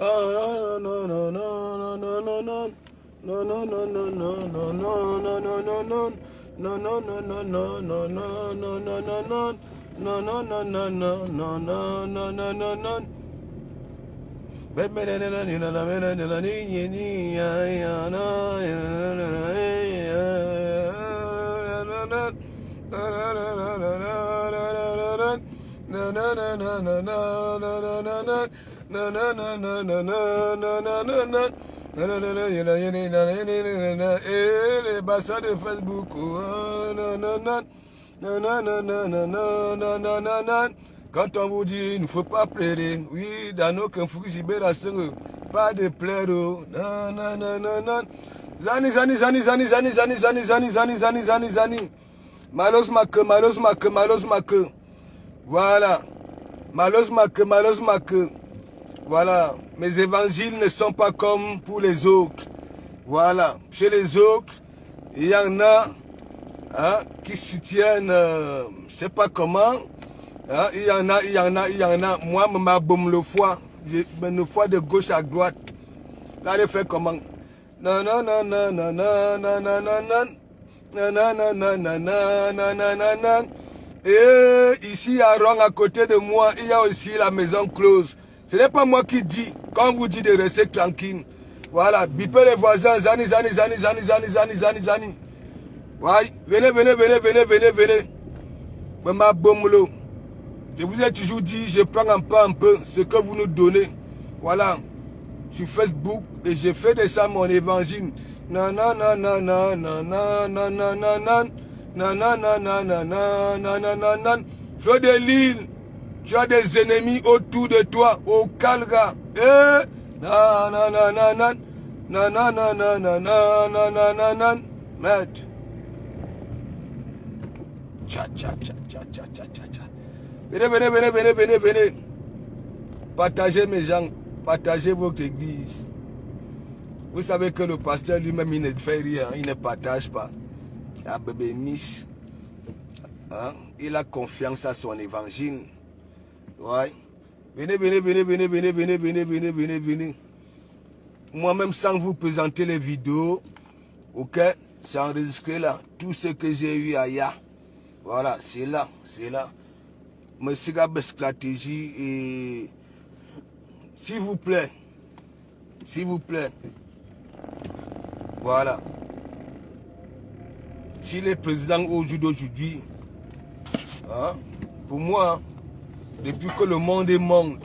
Les bassins de Facebook. Quand on vous dit il ne faut pas pleurer, oui, dans nos pas de pleurer. Zani. Malos make. Voilà. Malos make. Voilà. Mes évangiles ne sont pas comme pour les autres. Voilà. Chez les autres, il y en a qui soutiennent, je ne sais pas comment. Il y en a. Moi, ma bombe le foie. Le foie de gauche à droite. Là, il fait comment? Non. Et ici à Rong, à côté de moi, il y a aussi la maison close. Ce n'est pas moi qui dis, quand on vous dit de rester tranquille. Voilà, bipez les voisins, zani. Ouais, venez. Ma bomolo. Je vous ai toujours dit, je prends un peu ce que vous nous donnez. Voilà, sur Facebook, et je fais de ça mon évangile. Non. Feu de l'île, tu as des ennemis autour de toi, au Calga. Non. Merde. Tcha. Venez. Partagez mes gens, partagez votre église. Vous savez que le pasteur lui-même, il ne fait rien, il ne partage pas. Ah, bébé Miss, il a confiance à son évangile. Ouais. Venez. Moi-même, sans vous présenter les vidéos, ok, c'est enregistré là. Tout ce que j'ai eu ailleurs. Voilà, c'est là. Mais c'est la stratégie et s'il vous plaît. Voilà. Si les présidents d'aujourd'hui, pour moi, depuis que le monde est monde,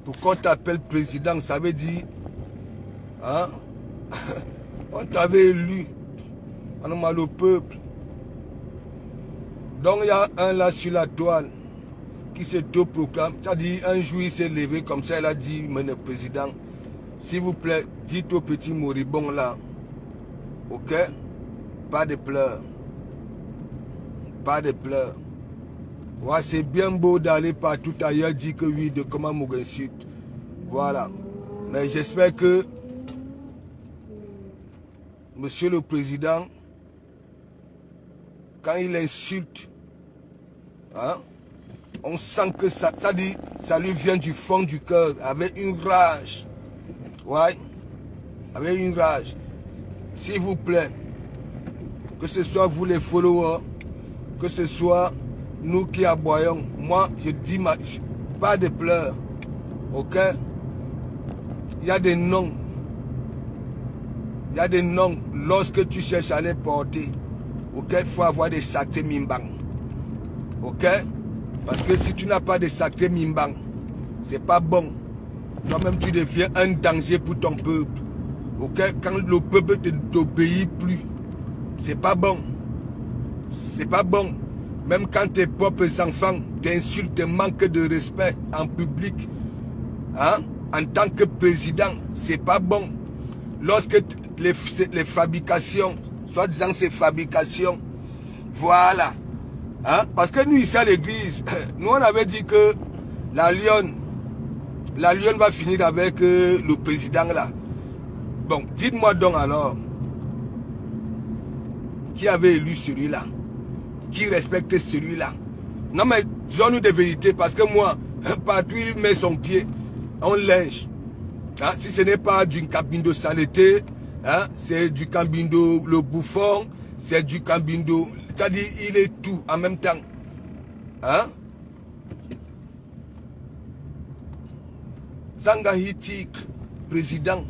pour qu'on t'appelle président, ça veut dire, on t'avait élu, on a mal au peuple. Donc il y a un là sur la toile qui s'auto-proclame, c'est-à-dire un jour il s'est levé comme ça, il a dit, mais le président, s'il vous plaît, dites au petit moribond là, ok, pas de pleurs. Ouais, c'est bien beau d'aller partout ailleurs dire que oui, de comment m'insulte. Voilà. Mais j'espère que Monsieur le Président, quand il insulte, on sent que ça lui vient du fond du cœur, avec une rage. Ouais, avec une rage. S'il vous plaît, que ce soit vous les followers, que ce soit nous qui aboyons, moi je dis pas de pleurs, ok? Il y a des noms. Lorsque tu cherches à les porter, ok? Il faut avoir des sacrés mimbang, ok? Parce que si tu n'as pas de sacrés mimbang, c'est pas bon. Toi-même tu deviens un danger pour ton peuple, ok? Quand le peuple ne t'obéit plus, c'est pas bon. Même quand tes propres enfants t'insultent, te manquent de respect en public, en tant que président, c'est pas bon. Lorsque les fabrications, soi-disant ces fabrications, voilà. Parce que nous ici à l'église, nous on avait dit que la lionne va finir avec le président là. Bon, dites-moi donc alors, qui avait élu celui-là? Qui respecte celui-là? Non mais disons-nous des vérités, parce que moi, partout il met son pied, on linge. Hein? Si ce n'est pas du Cambindo Saleté, hein? C'est du Cambindo le bouffon, c'est du Cambindo, c'est-à-dire il est tout en même temps. Hein? Zangahitik, président,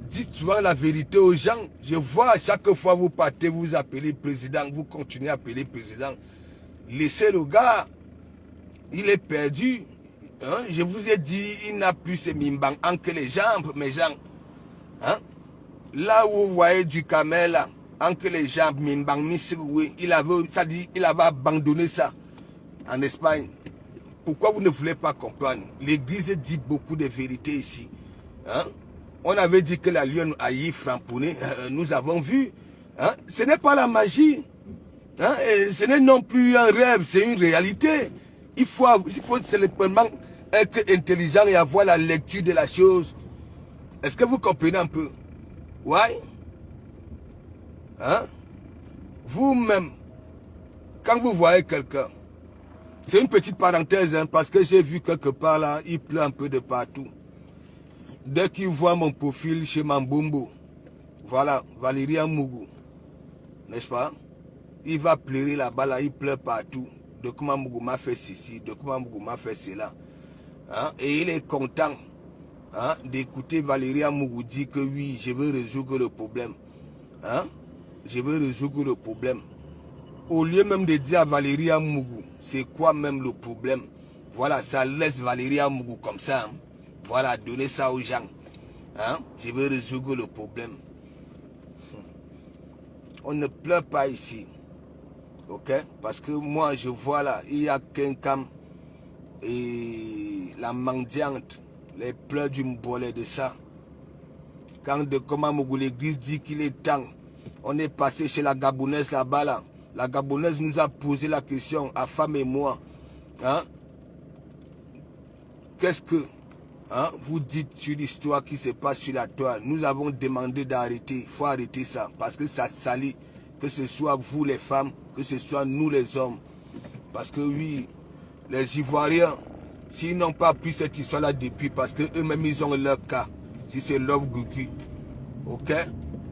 dites souvent la vérité aux gens. Je vois à chaque fois vous partez, vous appelez président, vous continuez à appeler président. Laissez le gars, il est perdu. Hein? Je vous ai dit, il n'a plus ses mimbang que les jambes, mes gens. Hein? Là où vous voyez du camel, que les jambes, mimbang, il avait abandonné ça en Espagne. Pourquoi vous ne voulez pas comprendre? L'église dit beaucoup de vérités ici. Hein? On avait dit que la lionne a y framponné, nous avons vu. Hein? Ce n'est pas la magie. Hein? Et ce n'est non plus un rêve, c'est une réalité. Il faut simplement être intelligent et avoir la lecture de la chose. Est-ce que vous comprenez un peu? Ouais. Hein? Vous-même, quand vous voyez quelqu'un, c'est une petite parenthèse, hein, parce que j'ai vu quelque part là, il pleut un peu de partout. Dès qu'il voit mon profil chez Mambombo, voilà, Valérie Amougou, n'est-ce pas? Il va pleurer là-bas, là, il pleure partout. De comment Mougou m'a fait ceci, de comment Mougou m'a fait cela. Hein? Et il est content, hein, d'écouter Valérie Amougou dire que oui, je veux résoudre le problème. Hein? Je veux résoudre le problème. Au lieu même de dire à Valérie Amougou, c'est quoi même le problème? Voilà, ça laisse Valérie Amougou comme ça. Hein? Voilà, donner ça aux gens. Hein? Je veux résoudre le problème. On ne pleure pas ici. Ok? Parce que moi, je vois là, il y a quelqu'un et la mendiante, les pleurs du mbolé de ça. Quand de comment l'église dit qu'il est temps, on est passé chez la Gabonaise là-bas là. La Gabonaise nous a posé la question, à femme et moi. Hein? Qu'est-ce que vous dites sur l'histoire qui se passe sur la toile? Nous avons demandé d'arrêter. Il faut arrêter ça. Parce que ça salit. Que ce soit vous les femmes, que ce soit nous les hommes. Parce que oui, les Ivoiriens, s'ils n'ont pas pris cette histoire-là depuis, parce qu'eux-mêmes ils ont leur cas. Si c'est Love Gugu. Ok?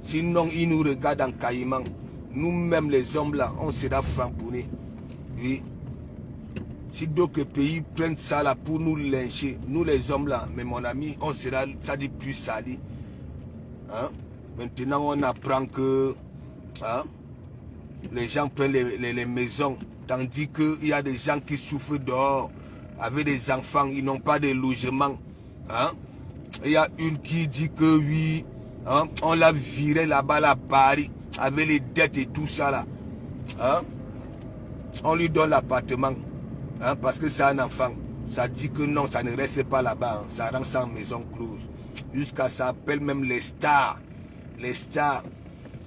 Sinon, ils nous regardent en caïman. Nous-mêmes les hommes là, on sera frapponnés. Oui. Si d'autres pays prennent ça là pour nous lyncher, nous les hommes là, mais mon ami, on sera, ça dit plus sali. Hein? Maintenant, on apprend que hein, les gens prennent les maisons, tandis qu'il y a des gens qui souffrent dehors, avec des enfants, ils n'ont pas de logement. Hein? Il y a une qui dit que oui, hein, on l'a viré là-bas à Paris, avec les dettes et tout ça là. Hein? On lui donne l'appartement. Hein, parce que c'est un enfant, ça dit que non, ça ne reste pas là-bas, hein, ça rend ça en maison close. Jusqu'à ça appelle même les stars,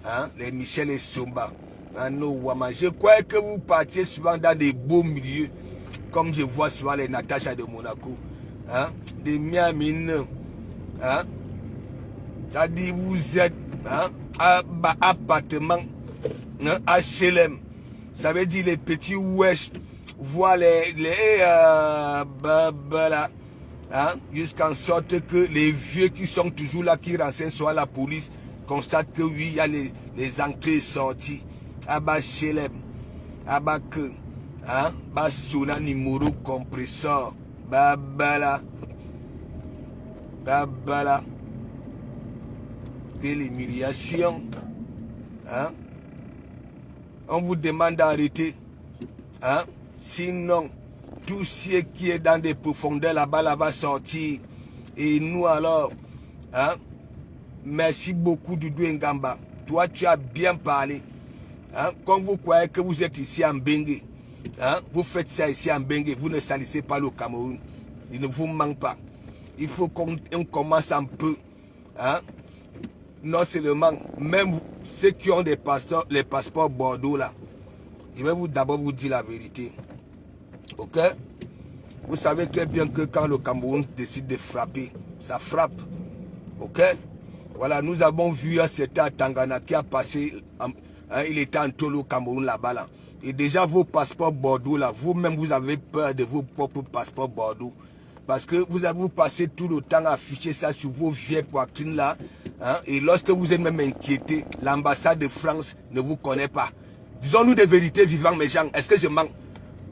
hein, les Michel et Somba. Hein, no, je crois que vous partiez souvent dans des beaux milieux, comme je vois souvent les Natacha de Monaco, hein, des Miamines, hein, ça dit vous êtes hein, à appartement, hein, HLM, ça veut dire les petits wesh. Voir hein, jusqu'en sorte que les vieux qui sont toujours là, qui renseignent soit la police, constatent que oui, il y a les entrées et sorties. Aba Chelem, Aba que, hein, Ba Sona numéro compresseur, Babala, de l'humiliation, hein. On vous demande d'arrêter, hein. Sinon, tout ce qui est dans des profondeurs là-bas là va sortir. Et nous alors, hein, merci beaucoup Doudou Ngamba. Toi, tu as bien parlé. Hein, comme vous croyez que vous êtes ici en Bengue, hein, vous faites ça ici en Bengue, vous ne salissez pas le Cameroun. Il ne vous manque pas. Il faut qu'on commence un peu. Hein, non seulement, même ceux qui ont des passeports, les passeports Bordeaux là, je vais d'abord vous dire la vérité. Ok? Vous savez très bien que quand le Cameroun décide de frapper, ça frappe. Ok? Voilà, nous avons vu un certain Tangana qui a passé, hein, il était en tôle au Cameroun là-bas. Là. Et déjà vos passeports Bordeaux là, vous-même vous avez peur de vos propres passeports Bordeaux. Parce que vous passez tout le temps à afficher ça sur vos vieilles poitrines là. Hein, et lorsque vous êtes même inquiété, l'ambassade de France ne vous connaît pas. Disons-nous des vérités vivantes, mes gens. Est-ce que je mens?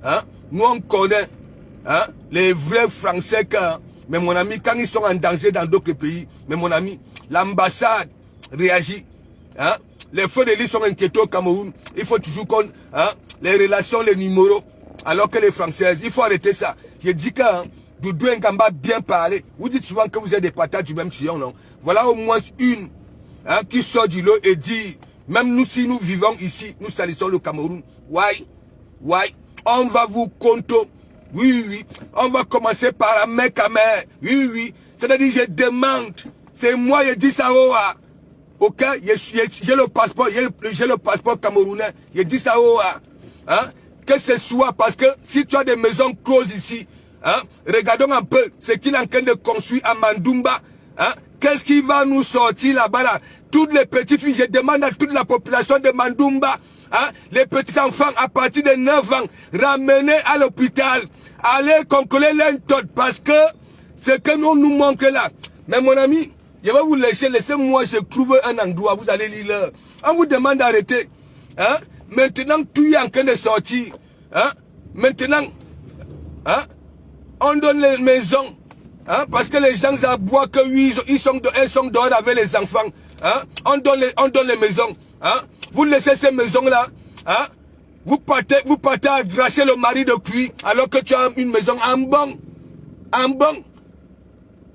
Hein? Nous, on connaît hein, les vrais Français. Mais mon ami, quand ils sont en danger dans d'autres pays, mais mon ami, l'ambassade réagit. Hein? Les feux de l'île sont inquiétés au Cameroun. Il faut toujours qu'on... Hein, les relations, les numéros. Alors que les Françaises, il faut arrêter ça. Je dis que hein, Doudou Ngamba bien parlé. Vous dites souvent que vous êtes des patates du même sillon, non? Voilà au moins une hein, qui sort du lot et dit, même nous, si nous vivons ici, nous salissons le Cameroun. Why? On va vous compter. Oui. On va commencer par la mec à mère. Oui. C'est-à-dire, je demande. C'est moi, je dis ça. Ok? J'ai le passeport. J'ai le passeport camerounais. Je dis ça. Hein? Que ce soit parce que si tu as des maisons closes ici, hein, regardons un peu ce qu'il est en train de construire à Mandumba. Hein, qu'est-ce qui va nous sortir là-bas là? Toutes les petites filles, je demande à toute la population de Mandumba, hein, les petits enfants à partir de 9 ans, ramenez à l'hôpital, allez contrôler l'entot parce que ce que nous manque là. Mais mon ami, je vais vous laisser, laissez-moi, je trouve un endroit, vous allez lire. On vous demande d'arrêter. Hein? Maintenant, tout est en train de sortir. Hein? Maintenant, hein? On donne les maisons. Hein? Parce que les gens aboient que oui, elles sont dehors avec les enfants. Hein? On donne les maisons. Hein? Vous laissez ces maisons-là. Hein? Vous partez à gracher le mari de cuir alors que tu as une maison en bon.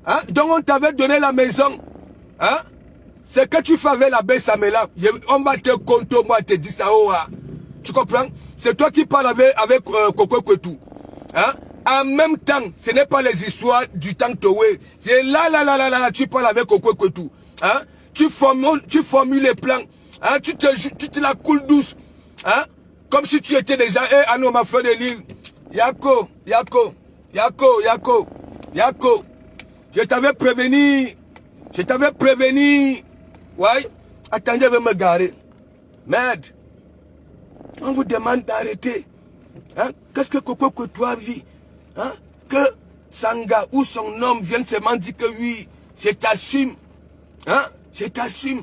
Hein? Donc on t'avait donné la maison. Hein? Ce que tu fais avec la baie Samela, on va te compter, moi te dis ça. Tu comprends? C'est toi qui parles avec Koko Kwetu. Hein? En même temps, ce n'est pas les histoires du temps Towé. C'est là, tu parles avec Koko Kwetu. Hein? Tu formules les plans. Hein? Tu te la coules douce. Hein? Comme si tu étais déjà, Anno, ma fleur de l'île. Yako. Je t'avais prévenu. Ouais. Attendez, je vais me garer. Merde. On vous demande d'arrêter. Hein? Qu'est-ce que Koko Kwetu a vu? Hein? Que Sanga ou son homme viennent seulement dire que oui, je t'assume. Hein? Je t'assume.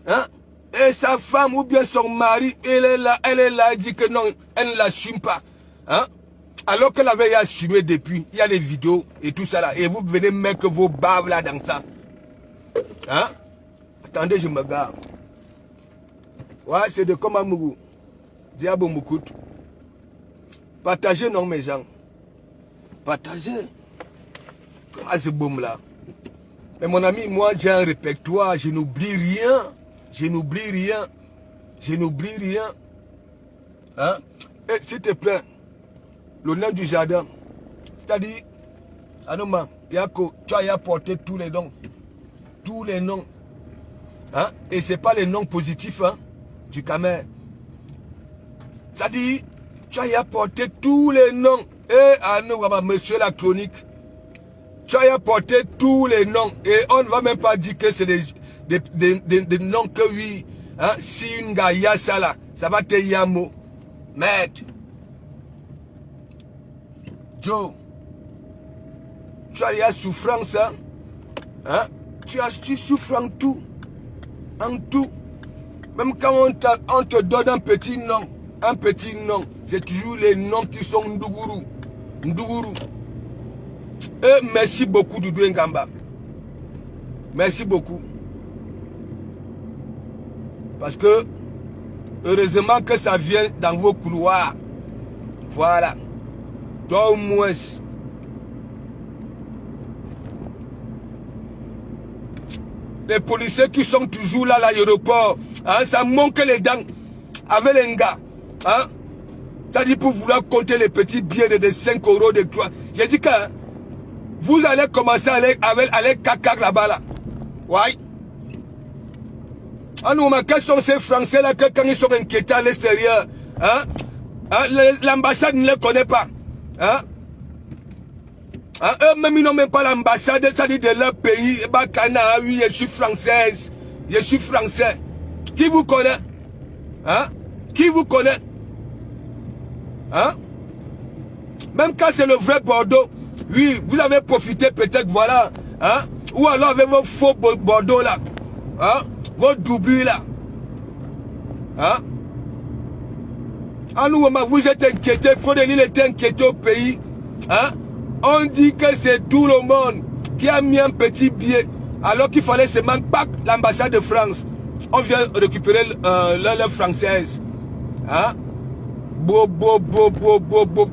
Hein? Et sa femme ou bien son mari, elle est là, elle dit que non, elle ne l'assume pas. Hein? Alors qu'elle avait assumé depuis, il y a les vidéos et tout ça là. Et vous venez mettre vos baves là dans ça. Hein? Attendez, je me gare. Ouais, c'est de Komamougou. Diabo Moukout. Partagez, non, mes gens. Partagez. Comment c'est boum là? Mais mon ami, moi j'ai un répertoire, je n'oublie rien. Hein? Et s'il te plaît, le nom du jardin, c'est-à-dire, Anoma, Yako, tu as apporté tous les noms. Tous les noms. Hein? Et ce n'est pas les noms positifs hein, du Camer. C'est-à-dire, tu as apporté tous les noms. Et Anoma, monsieur la chronique, tu as apporté tous les noms. Et on ne va même pas dire que c'est des noms que oui. Hein, si une gaïa ça là, ça va te yamo. Merde. Joe. Tu as la souffrance. Hein? Tu souffres en tout. En tout. Même quand on te donne un petit nom. C'est toujours les noms qui sont Ndougourou. Et merci beaucoup Doudou Ngamba. Merci beaucoup. Parce que heureusement que ça vient dans vos couloirs. Voilà. Toi au moins. Les policiers qui sont toujours là à l'aéroport, hein, ça manque les dents avec les gars. Hein? Ça dit pour vouloir compter les petits billets de 5 euros, de 3. J'ai dit que hein, vous allez commencer à aller caca là-bas là. Ouais. Ah non, mais quels sont ces Français là que quand ils sont inquiétés à l'extérieur, hein? Hein? L'ambassade ne les connaît pas. Hein? Hein? Eux-mêmes ils n'ont même pas l'ambassade, ça dit de leur pays. Bakana, oui, je suis française. Je suis français. Qui vous connaît? Hein? Qui vous connaît? Hein? Même quand c'est le vrai Bordeaux, Oui, vous avez profité peut-être, voilà. Hein? Ou alors avec vos faux Bordeaux là. Hein? Vos doublures là. Hein? En nous, vous êtes inquiété. Frodelis était inquiété au pays. Hein? On dit que c'est tout le monde qui a mis un petit billet. Alors qu'il fallait seulement pas l'ambassade de France. On vient récupérer l'œuvre française. Hein?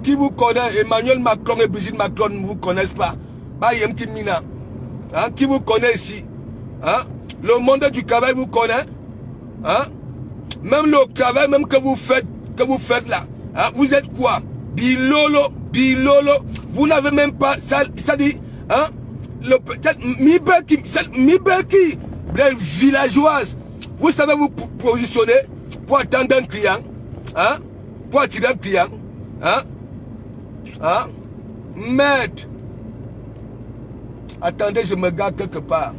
Qui vous connaît? Emmanuel Macron et Brigitte Macron ne vous connaissent pas. Hein? Qui vous connaît ici? Hein? Le monde du travail vous connaît? Hein? Même le travail même que vous faites là. Hein? Vous êtes quoi? Bilolo. Vous n'avez même pas ça dit hein? Mibeki, les villageoises. Vous savez vous positionner pour attendre un client. Hein? Pour attirer un client. Hein? Hein? Merde. Attendez, je me garde quelque part.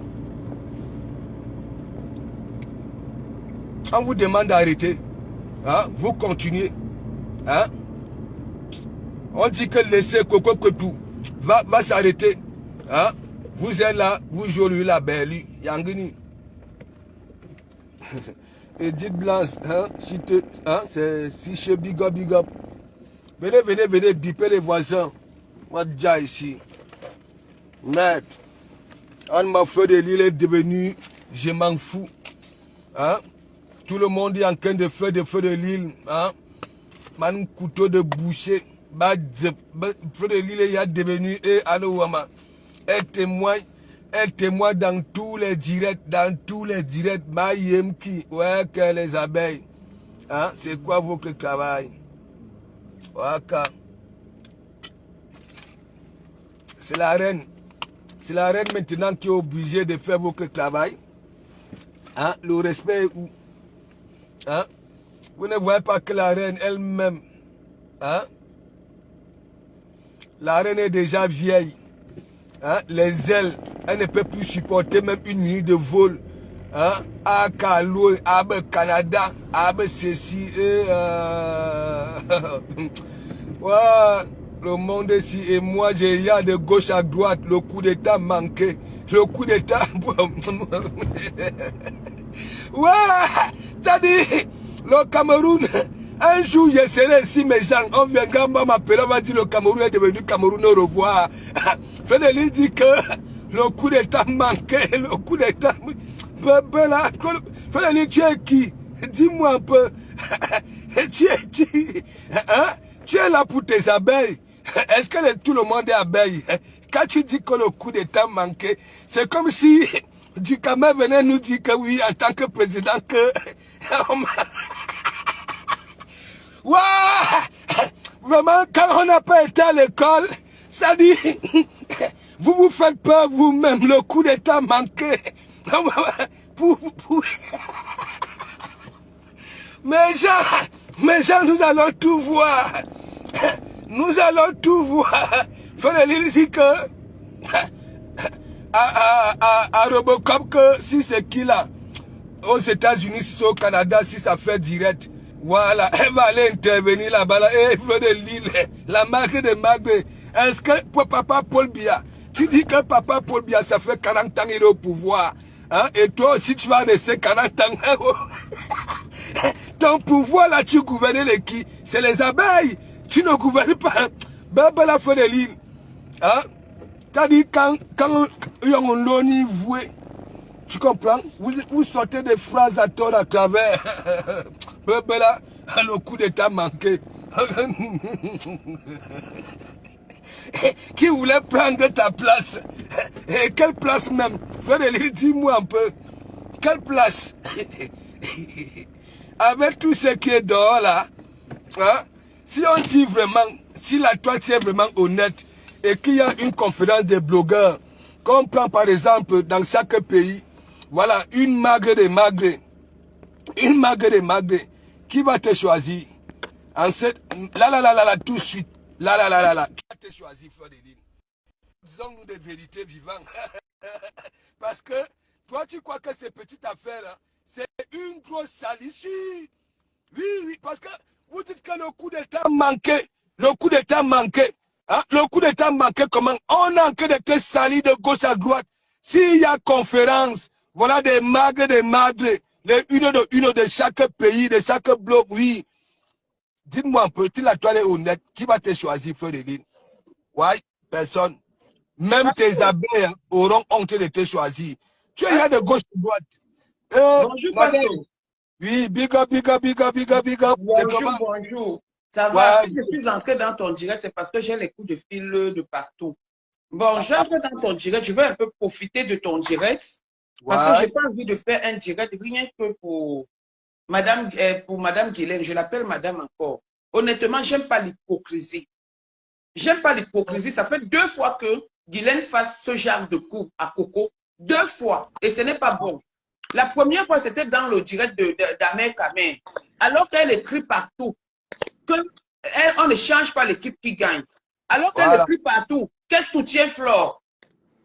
On vous demande d'arrêter. Hein? Vous continuez. Hein? On dit que laissez Coco Kotou va s'arrêter. Hein? Vous êtes là, vous jouez la belle. Yangini. Edith Blanche, hein? C'est si chez Big Up. Venez, biper les voisins. Moi, déjà ici. Merde. On m'a fait de l'île est devenu, je m'en fous. Hein? Tout le monde est en train de faire des feux de l'île. Hein? Man couteau de boucher. Feu de l'île est devenu et Anouama. Elle témoigne dans tous les directs. Mayemki. Ouais, que les abeilles. Hein? C'est quoi votre travail? Waka. C'est la reine. C'est la reine maintenant qui est obligée de faire votre travail. Hein? Le respect est où? Hein? Vous ne voyez pas que la reine elle-même, hein? La reine est déjà vieille. Hein? Les ailes, elle ne peut plus supporter même une minute de vol. Hein? À Kaloui, à Canada, à ceci. Ouais, le monde ici. Et moi, j'ai y a de gauche à droite. Le coup d'état manqué. Le coup d'état. Ouais, t'as dit, le Cameroun, un jour je serai ici méchant, on viendra m'appeler, on va dire le Cameroun est devenu Cameroun, au revoir. Frédéric dit que le coup d'état manquait, le coup d'état... Frédéric, tu es qui? Dis-moi un peu. Tu es là pour tes abeilles. Est-ce que tout le monde est abeille? Quand tu dis que le coup d'état manquait, c'est comme si... Du Cameroun venait nous dire que oui, en tant que président, que... Ouais! Vraiment, quand on n'a pas été à l'école, ça dit... Vous vous faites peur vous-même, le coup d'état manqué. Mais gens, nous allons tout voir. Nous allons tout voir. Frédéric dit que... à Robocop que si c'est qui là aux États-Unis, si c'est au Canada, si ça fait direct, voilà, elle va aller intervenir là-bas, là, et de l'île, la marque de Maghré. Est-ce que pour papa Paul Biya, tu dis que papa Paul Biya, ça fait 40 ans qu'il est au pouvoir, hein, et toi aussi tu vas rester 40 ans. Ton pouvoir là, tu gouvernes les qui? C'est les abeilles. Tu ne gouvernes pas. Baba la fait de l'île, hein. T'as dit quand on voué, tu comprends? Vous sortez des phrases à tort à travers. Là, le coup d'état manqué. Qui voulait prendre ta place? Et quelle place même? Frédéric, dis-moi un peu. Quelle place? Avec tout ce qui est dehors là, hein? Si on dit vraiment, si la toile est vraiment honnête, et qu'il y a une conférence des blogueurs, qu'on prend par exemple dans chaque pays, voilà, une magre de magre, qui va te choisir? En cette, là, tout de suite, là, qui va te choisir, Fleur de Lune? Disons-nous des vérités vivantes. Parce que, toi, tu crois que ces petites affaires-là, c'est une grosse salissure. Oui, parce que vous dites que le coup d'état manqué, Hein? Le coup d'État manquait comment? On a en train de te salir de gauche à droite. S'il y a conférence, voilà des magres, une de chaque pays, de chaque bloc, oui. Dis-moi un peu, tu la toile est honnête, qui va te choisir, Feu de Lille? Ouais, personne. Même tes abeilles auront honte de te choisir. Tu es là de gauche à droite. Bonjour, Pastor. Oui, big up, big up, big up, big up, big up. Bonjour, bonjour. Ça va? Si je suis entré dans ton direct, c'est parce que j'ai les coups de fil de partout. Bon, j'entre dans ton direct, je veux un peu profiter de ton direct parce que je n'ai pas envie de faire un direct rien que pour Madame Guylaine. Je l'appelle Madame encore. Honnêtement, j'aime pas l'hypocrisie. J'aime pas l'hypocrisie. Ça fait 2 fois que Guylaine fasse ce genre de coup à Coco. 2 fois. Et ce n'est pas bon. La première fois, c'était dans le direct d'Amer Kamer. Alors qu'elle écrit partout qu'on ne change pas l'équipe qui gagne. Alors qu'elle écrit partout qu'elle soutient Flore.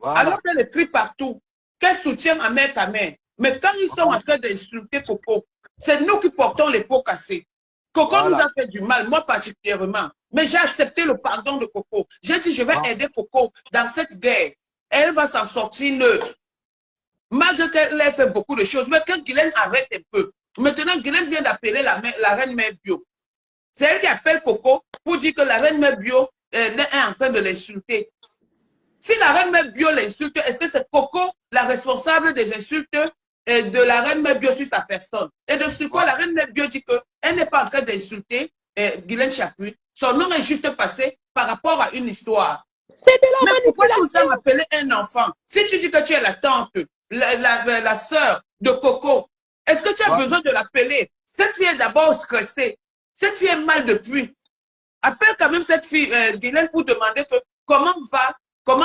Alors qu'elle écrit partout qu'elle soutient Amer Kamer. Mais quand ils sont en train d'insulter Coco, c'est nous qui portons les pots cassés. Coco nous a fait du mal, moi particulièrement. Mais j'ai accepté le pardon de Coco. J'ai dit, je vais aider Coco dans cette guerre. Elle va s'en sortir neutre. Malgré qu'elle ait fait beaucoup de choses. Mais quand Guylaine arrête un peu. Maintenant, Guylaine vient d'appeler la reine mère bio. C'est elle qui appelle Coco pour dire que la reine mère bio est en train de l'insulter. Si la reine mère bio l'insulte, est-ce que c'est Coco la responsable des insultes de la reine mère bio sur sa personne? Et de ce quoi la reine mère bio dit qu'elle n'est pas en train d'insulter Guylaine Chapuis. Son nom est juste passé par rapport à une histoire. C'est de la manipulation. Pourquoi tout le temps appeler un enfant? Si tu dis que tu es la tante, la sœur de Coco, est-ce que tu as besoin de l'appeler? Cette fille est d'abord stressée. Cette fille est mal depuis. Appelle quand même cette fille, Guylaine, pour demander que comment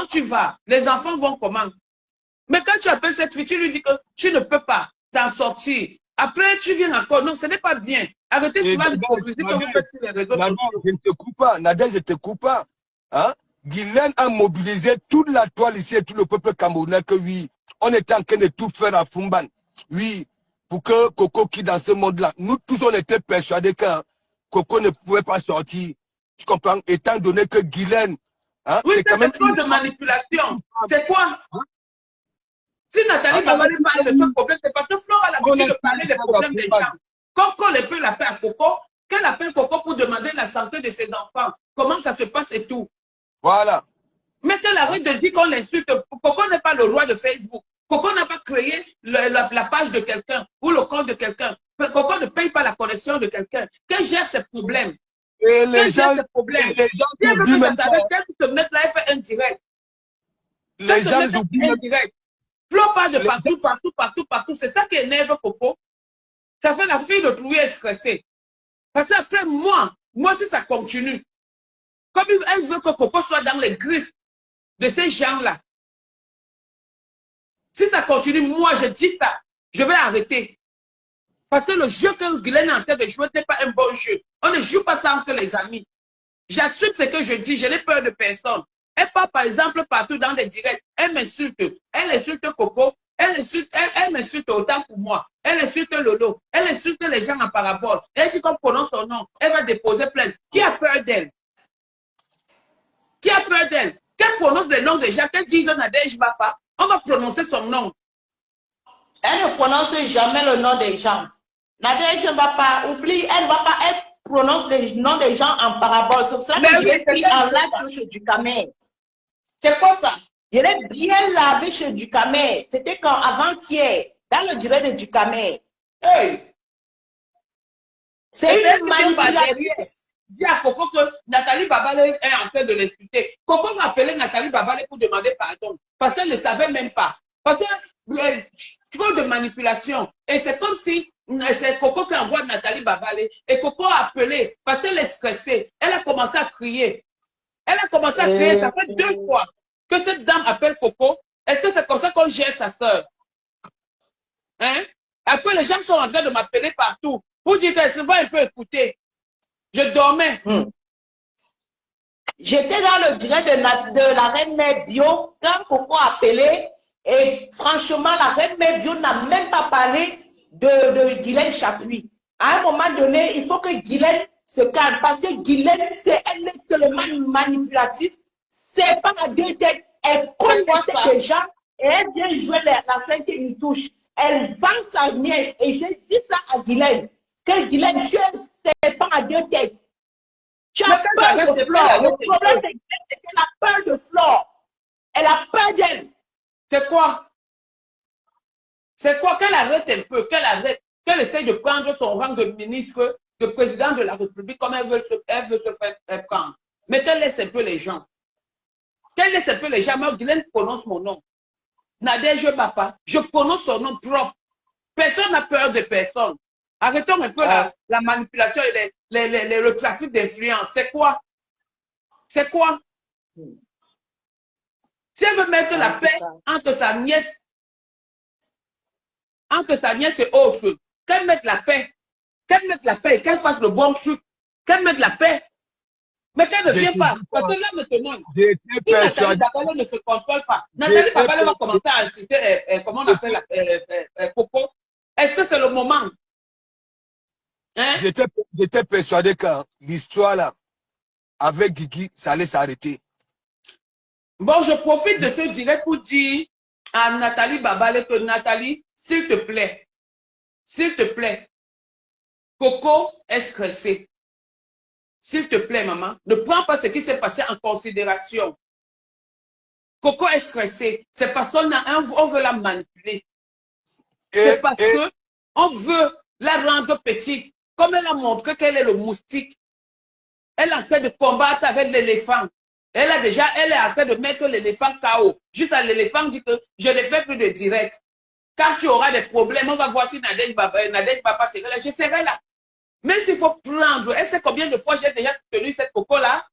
tu vas? Les enfants vont comment? Mais quand tu appelles cette fille, tu lui dis que tu ne peux pas t'en sortir. Après, tu viens encore. Non, ce n'est pas bien. Arrêtez souvent l'hypocrisie que vous faites sur les réseaux sociaux. Je ne te coupe pas. Nadège, je ne te coupe pas. Hein? Guylaine a mobilisé toute la toile ici et tout le peuple camerounais que oui, on était en train de tout faire à Fumban. Oui, pour que Coco quitte dans ce monde-là. Nous tous, on était persuadés que Coco ne pouvait pas sortir. Tu comprends? Étant donné que Guylaine... Hein, oui, c'est quand même une de manipulation. C'est quoi? Si Nathalie Babalé parle de ce problème, c'est parce que Flore a l'habitude de parler des problèmes des gens. Comme qu'on peut l'appeler à Coco, qu'elle appelle Coco pour demander la santé de ses enfants, comment ça se passe et tout. Voilà. Mais qu'elle arrête de dire qu'on l'insulte. Coco n'est pas le roi de Facebook. Coco n'a pas créé la page de quelqu'un ou le compte de quelqu'un. Coco ne paye pas la connexion de quelqu'un. Qu'elle gère ses problèmes. Et les gens, si elle veut qu'elle se mette là, elle fait un direct. Les gens oublient un direct. Flore parle de partout. C'est ça qui énerve Coco. Ça fait la fille de trouver est stressée. Parce qu'après, moi, si ça continue, comme elle veut que Coco soit dans les griffes de ces gens-là, si ça continue, moi, je dis ça, je vais arrêter. Parce que le jeu que Guylaine est en train de jouer n'est pas un bon jeu. On ne joue pas ça entre les amis. J'assume ce que je dis, je n'ai peur de personne. Elle part par exemple partout dans les directs, elle m'insulte. Elle insulte Coco, elle m'insulte autant pour moi. Elle insulte Lolo, elle insulte les gens en parabole. Elle dit qu'on prononce son nom, elle va déposer plainte. Qui a peur d'elle? Qui a peur d'elle? Qu'elle prononce les noms des gens, qu'elle dise Nadège Bapa, on va prononcer son nom. Elle ne prononce jamais le nom des gens. Nadège Bapa, oublie, elle prononce les noms des gens en parabole. C'est pour ça que je l'ai pris en live chez Ducamer. C'est quoi ça? Je l'ai bien lavé chez Ducamer. C'était quand avant-hier, dans le direct de Ducamer. Hey. C'est une manipulation. Dis à Coco que Nathalie Babalé est en train de l'insulter. Coco va appeler Nathalie Babalé pour demander pardon. Parce qu'elle ne savait même pas. Parce que trop de manipulation. Et c'est comme si c'est Coco qui envoie Nathalie Babalé. Et Coco a appelé parce qu'elle est stressée. Elle a commencé à crier. Elle a commencé à crier. Ça fait 2 fois que cette dame appelle Coco. Est-ce que c'est comme ça qu'on gère sa soeur? Hein? Après, les gens sont en train de m'appeler partout pour dire qu'elle se va un peu écouter. Je dormais. J'étais dans le direct de la reine mère bio quand Coco a appelé. Et franchement, la reine mère bio n'a même pas parlé de Guylaine Chapuis. À un moment donné, il faut que Guylaine se calme. Parce que Guylaine, elle est tellement manipulatrice. C'est pas à deux têtes. Elle colle les têtes des gens et elle vient jouer la scène qui nous touche. Elle vend sa nièce. Et j'ai dit ça à Guylaine. Que Guylaine, tu es pas à deux têtes. Tu as peur de Flore. Le problème de Guylaine, c'est qu'elle a peur de Flore. Elle a peur d'elle. C'est quoi? C'est quoi? Qu'elle arrête un peu, qu'elle arrête, qu'elle essaie de prendre son rang de ministre, de président de la République comme elle veut se faire prendre. Mais qu'elle laisse un peu les gens. Qu'elle laisse un peu les gens. Moi, Guylaine prononce mon nom. Nadège Bapa, je prononce son nom propre. Personne n'a peur de personne. Arrêtons un peu la manipulation et le trafic d'influence. C'est quoi? C'est quoi? Si elle veut mettre la paix entre sa nièce et autres, qu'elle mette la paix. Qu'elle mette la paix, qu'elle fasse le bon truc. Qu'elle mette la paix. Mais qu'elle ne vienne pas. Parce que là, maintenant, si Nathalie Babalé ne se contrôle pas, Nathalie Babalé va commencer à insulter, comment on appelle Coco. Est-ce que c'est le moment? Hein? J'étais persuadé que l'histoire là, avec Guigui, ça allait s'arrêter. Bon, je profite de ce direct pour dire à Nathalie Babalé que Nathalie, s'il te plaît, Coco est stressée. S'il te plaît, maman, ne prends pas ce qui s'est passé en considération. Coco est stressée. C'est parce qu'on veut la manipuler. C'est parce qu'on veut la rendre petite. Comme elle a montré qu'elle est le moustique, elle est en train de combattre avec l'éléphant. Elle est en train de mettre l'éléphant KO. Juste à l'éléphant dit que je ne fais plus de direct. Quand tu auras des problèmes, on va voir si Nadège Bapa serait là. Je serai là. Même s'il faut prendre, est-ce que combien de fois j'ai déjà soutenu cette Coco-là?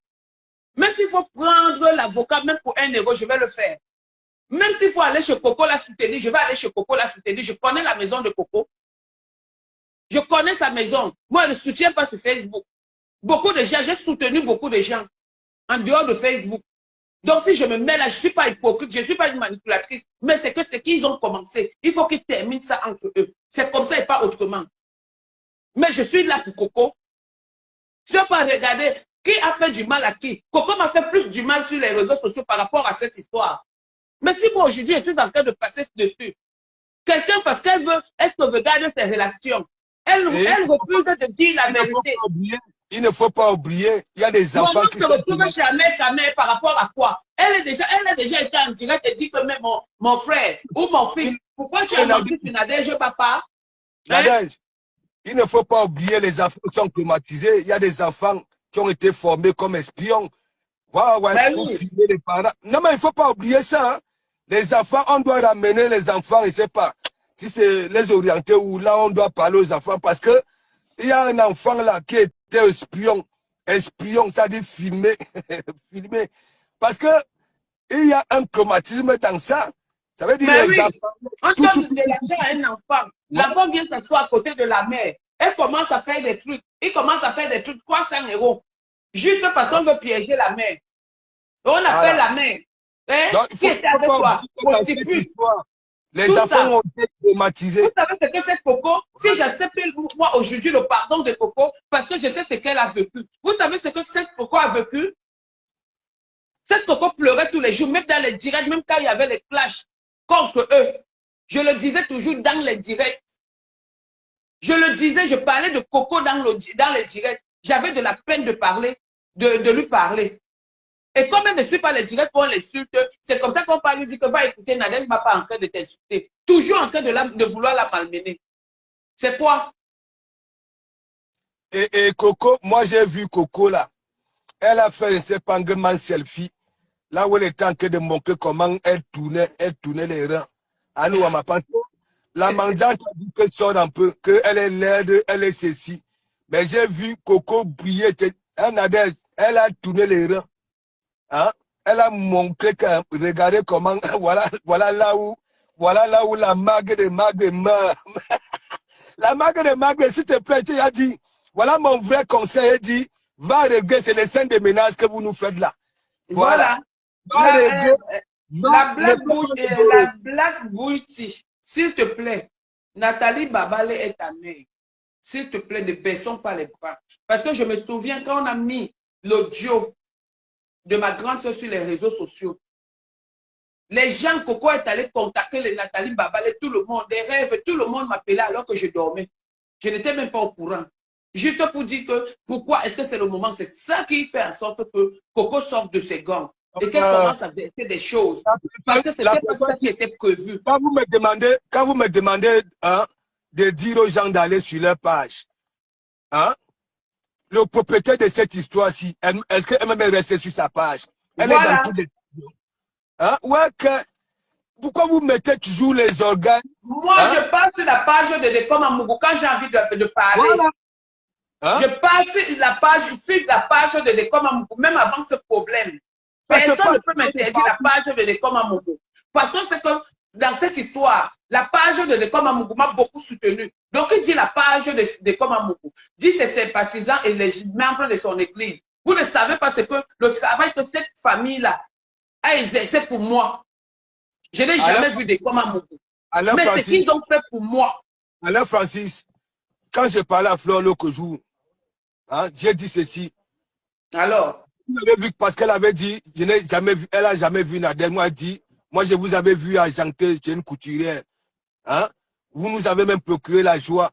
Même s'il faut prendre l'avocat, même pour 1 euro, je vais le faire. Même s'il faut aller chez Coco la soutenir, je vais aller chez Coco la soutenir. Je connais la maison de Coco. Je connais sa maison. Moi, je ne soutiens pas sur Facebook. Beaucoup de gens, j'ai soutenu beaucoup de gens en dehors de Facebook. Donc, si je me mets là, je ne suis pas hypocrite, je ne suis pas une manipulatrice, mais c'est que ce qu'ils ont commencé. Il faut qu'ils terminent ça entre eux. C'est comme ça et pas autrement. Mais je suis là pour Coco. Je ne vais pas regarder qui a fait du mal à qui. Coco m'a fait plus du mal sur les réseaux sociaux par rapport à cette histoire. Mais si moi aujourd'hui, je suis en train de passer dessus, quelqu'un, parce qu'elle veut, elle sauvegarde ses relations, elle refuse de dire la vérité. Il ne faut pas oublier, il y a des enfants qui se retrouve jamais sa mère par rapport à quoi? Elle a déjà été en direct et dit que même mon frère ou mon fils, pourquoi tu as menti sur Nadège Bapa? Nadège, il ne faut pas oublier, les enfants sont traumatisés. Il y a des enfants qui ont été formés comme espions. Pour filmer les parents. Non, mais il ne faut pas oublier ça. Hein. Les enfants, on doit ramener les enfants, je ne sais pas si c'est les orienter ou là, on doit parler aux enfants parce que il y a un enfant là qui était espion. Espion, ça dit filmer. Filmer. Parce que il y a un traumatisme dans ça. Ça veut dire mais les oui. enfants. On donne de l'argent à un enfant. L'enfant vient s'asseoir à côté de la mère. Elle commence à faire des trucs. Il commence à faire des trucs. 300 euros. Juste parce qu'on veut piéger la mère. On appelle la mère. Hein? Donc, qui était avec toi? Les tout enfants ça. Ont été traumatisés. Vous savez ce que c'est Coco? Si j'accepte moi aujourd'hui le pardon de Coco, parce que je sais ce qu'elle a vécu. Vous savez ce que cette Coco a vécu? Cette Coco pleurait tous les jours, même dans les directs, même quand il y avait les clashs contre eux. Je le disais toujours dans les directs. Je le disais, je parlais de Coco dans les directs. J'avais de la peine de parler, de lui parler. Et comme elle ne suit pas les directs, on l'insulte. C'est comme ça qu'on parle, lui dit que va écouter Nadège va pas en train de t'insulter. Toujours en train de vouloir la malmener. C'est quoi? Et Coco, moi j'ai vu Coco là. Elle a fait un épinglement selfie. Là où elle était en train de montrer comment elle tournait les reins. À nous, à ma pensée. La mendiante a dit qu'elle sort un peu, qu'elle est laide, elle est ceci. Mais j'ai vu Coco briller. Nadège, elle a tourné les reins. Hein? Elle a montré que, regardez comment, voilà là où la mague de mague meurt. La mague de mague, s'il te plaît, tu as dit, voilà mon vrai conseil, elle dit, va régler, c'est les scènes de ménage que vous nous faites là. Voilà. La Black Beauty, s'il te plaît, Nathalie Babalé est ta mère. s'il te plaît, ne baissons pas les bras. Parce que je me souviens quand on a mis l'audio de ma grande soeur sur les réseaux sociaux, les gens, Coco est allé contacter les Nathalie Babalé, tout le monde, des rêves, tout le monde m'appelait alors que je dormais. Je n'étais même pas au courant. Juste pour dire que, pourquoi est-ce que c'est le moment? C'est ça qui fait en sorte que Coco sorte de ses gants et qu'elle commence à verser des choses. Parce que ce n'était pas ça qui était prévu. Quand vous me demandez hein, de dire aux gens d'aller sur leur page, hein, le propriétaire de cette histoire-ci, est-ce qu'elle-même est restée sur sa page? Elle Voilà. est dans tous les... Hein? Ouais, pourquoi vous mettez toujours les organes? Moi, hein? Je passe sur la page de Décom Amougou quand j'ai envie de parler. Voilà. Hein? Je passe sur la page de Décom Amougou, même avant ce problème. Personne ne peut m'interdire la page de Décom Amougou. Parce que c'est que dans cette histoire, la page de Décom Amougou m'a beaucoup soutenu. Donc, il dit la page de Décom Amougou, dit ses sympathisants et les membres de son église. Vous ne savez pas ce que le travail que cette famille-là a exercé pour moi. Je n'ai jamais vu Décom Amougou. Mais c'est qu'ils ont fait pour moi. Alors, Francis, quand je parlais à Flore l'autre jour, hein, j'ai dit ceci. Alors? Vous avez vu, parce qu'elle avait dit, je n'ai jamais vu, elle n'a jamais vu Nadèle. Moi, elle dit, moi, je vous avais vu à Janté, chez une couturière. Hein? Vous nous avez même procuré la joie.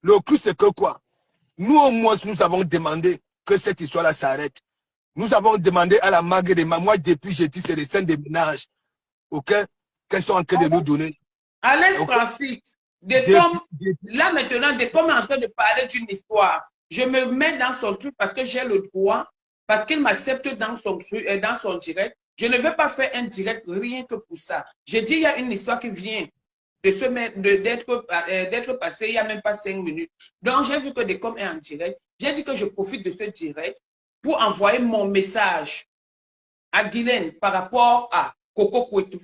Le clou, c'est que quoi? Nous, au moins, nous avons demandé que cette histoire-là s'arrête. Nous avons demandé à la Mague de moi, depuis, j'ai dit, c'est les scènes de ménage. OK? Qu'elles sont en train de nous donner. Alain Francis, là maintenant, Décom est en train de parler d'une histoire. Je me mets dans son truc parce que j'ai le droit, parce qu'il m'accepte dans son direct. Je ne veux pas faire un direct rien que pour ça. J'ai dit, il y a une histoire qui vient d'être passée il n'y a même pas 5 minutes. Donc, j'ai vu que Décom est en direct. J'ai dit que je profite de ce direct pour envoyer mon message à Guylaine par rapport à Coco Kouetou.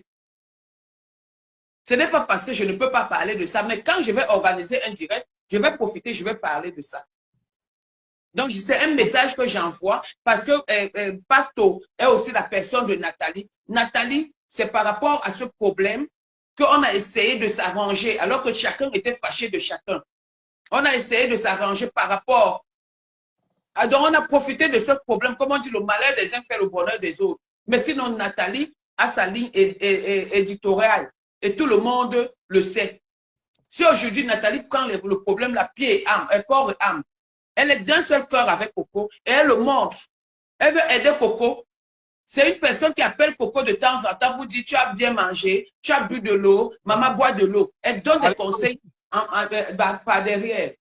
Ce n'est pas parce que je ne peux pas parler de ça, mais quand je vais organiser un direct, je vais profiter, je vais parler de ça. Donc, c'est un message que j'envoie parce que Pasto est aussi la personne de Nathalie. Nathalie, c'est par rapport à ce problème qu'on a essayé de s'arranger alors que chacun était fâché de chacun. On a essayé de s'arranger par rapport à... Donc, on a profité de ce problème. Comme on dit, le malheur des uns fait le bonheur des autres. Mais sinon, Nathalie a sa ligne éditoriale. Et tout le monde le sait. Si aujourd'hui, Nathalie prend le problème, la pied et âme, corps et âme, elle est d'un seul cœur avec Coco et elle le montre. Elle veut aider Coco. C'est une personne qui appelle Coco de temps en temps pour dire tu as bien mangé, tu as bu de l'eau, maman boit de l'eau. Elle donne des conseils par derrière.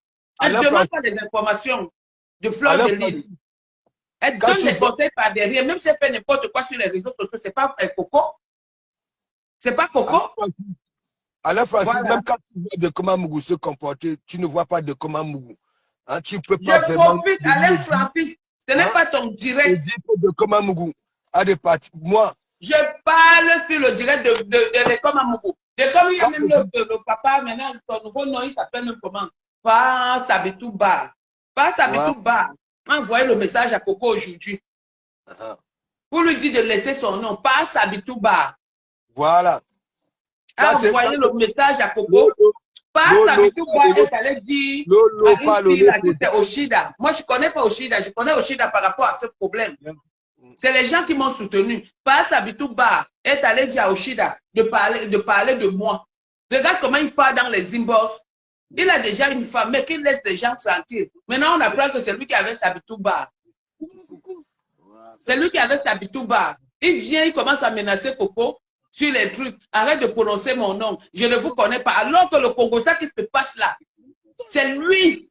Elle ne demande pas des informations de fleurs de l'île. Elle donne des conseils par derrière, même si elle fait n'importe quoi sur les réseaux sociaux, c'est pas Coco. C'est pas Coco. Alors, Francis, voilà. Même quand tu vois de comment Mougou se comporter, tu ne vois pas de comment Mougou. Hein, tu peux pas vraiment. Je profite, Alain Francis, ce n'est pas ton direct. De comment Mougou a des parties. Moi. Je parle sur le direct de comment Mougou. De comme il y a même le papa, maintenant, son nouveau nom, il s'appelle même comment? Pas Sabitou Bar. Pas Sabitou Bar. Envoyez le message à Coco aujourd'hui. Pour lui dire de laisser son nom. Pas Sabitou Bar. Voilà. Envoyez le message à Coco. Pas Sabitou Bar, elle allait dire c'est Oshida. Moi, je ne connais pas Oshida. Je connais Oshida par rapport à ce problème. C'est les gens qui m'ont soutenu. Pas Sabitou Bar est allé dire à Oshida de parler de moi. Regarde comment il parle dans les inbox. Il a déjà une femme, mais qu'il laisse les gens tranquilles. Maintenant, on apprend que c'est lui qui avait Sabitou Bar. C'est lui qui avait Sabitou Bar. Il vient, il commence à menacer Coco sur les trucs. Arrête de prononcer mon nom. Je ne vous connais pas. Alors que le Congo, ça qui se passe là, c'est lui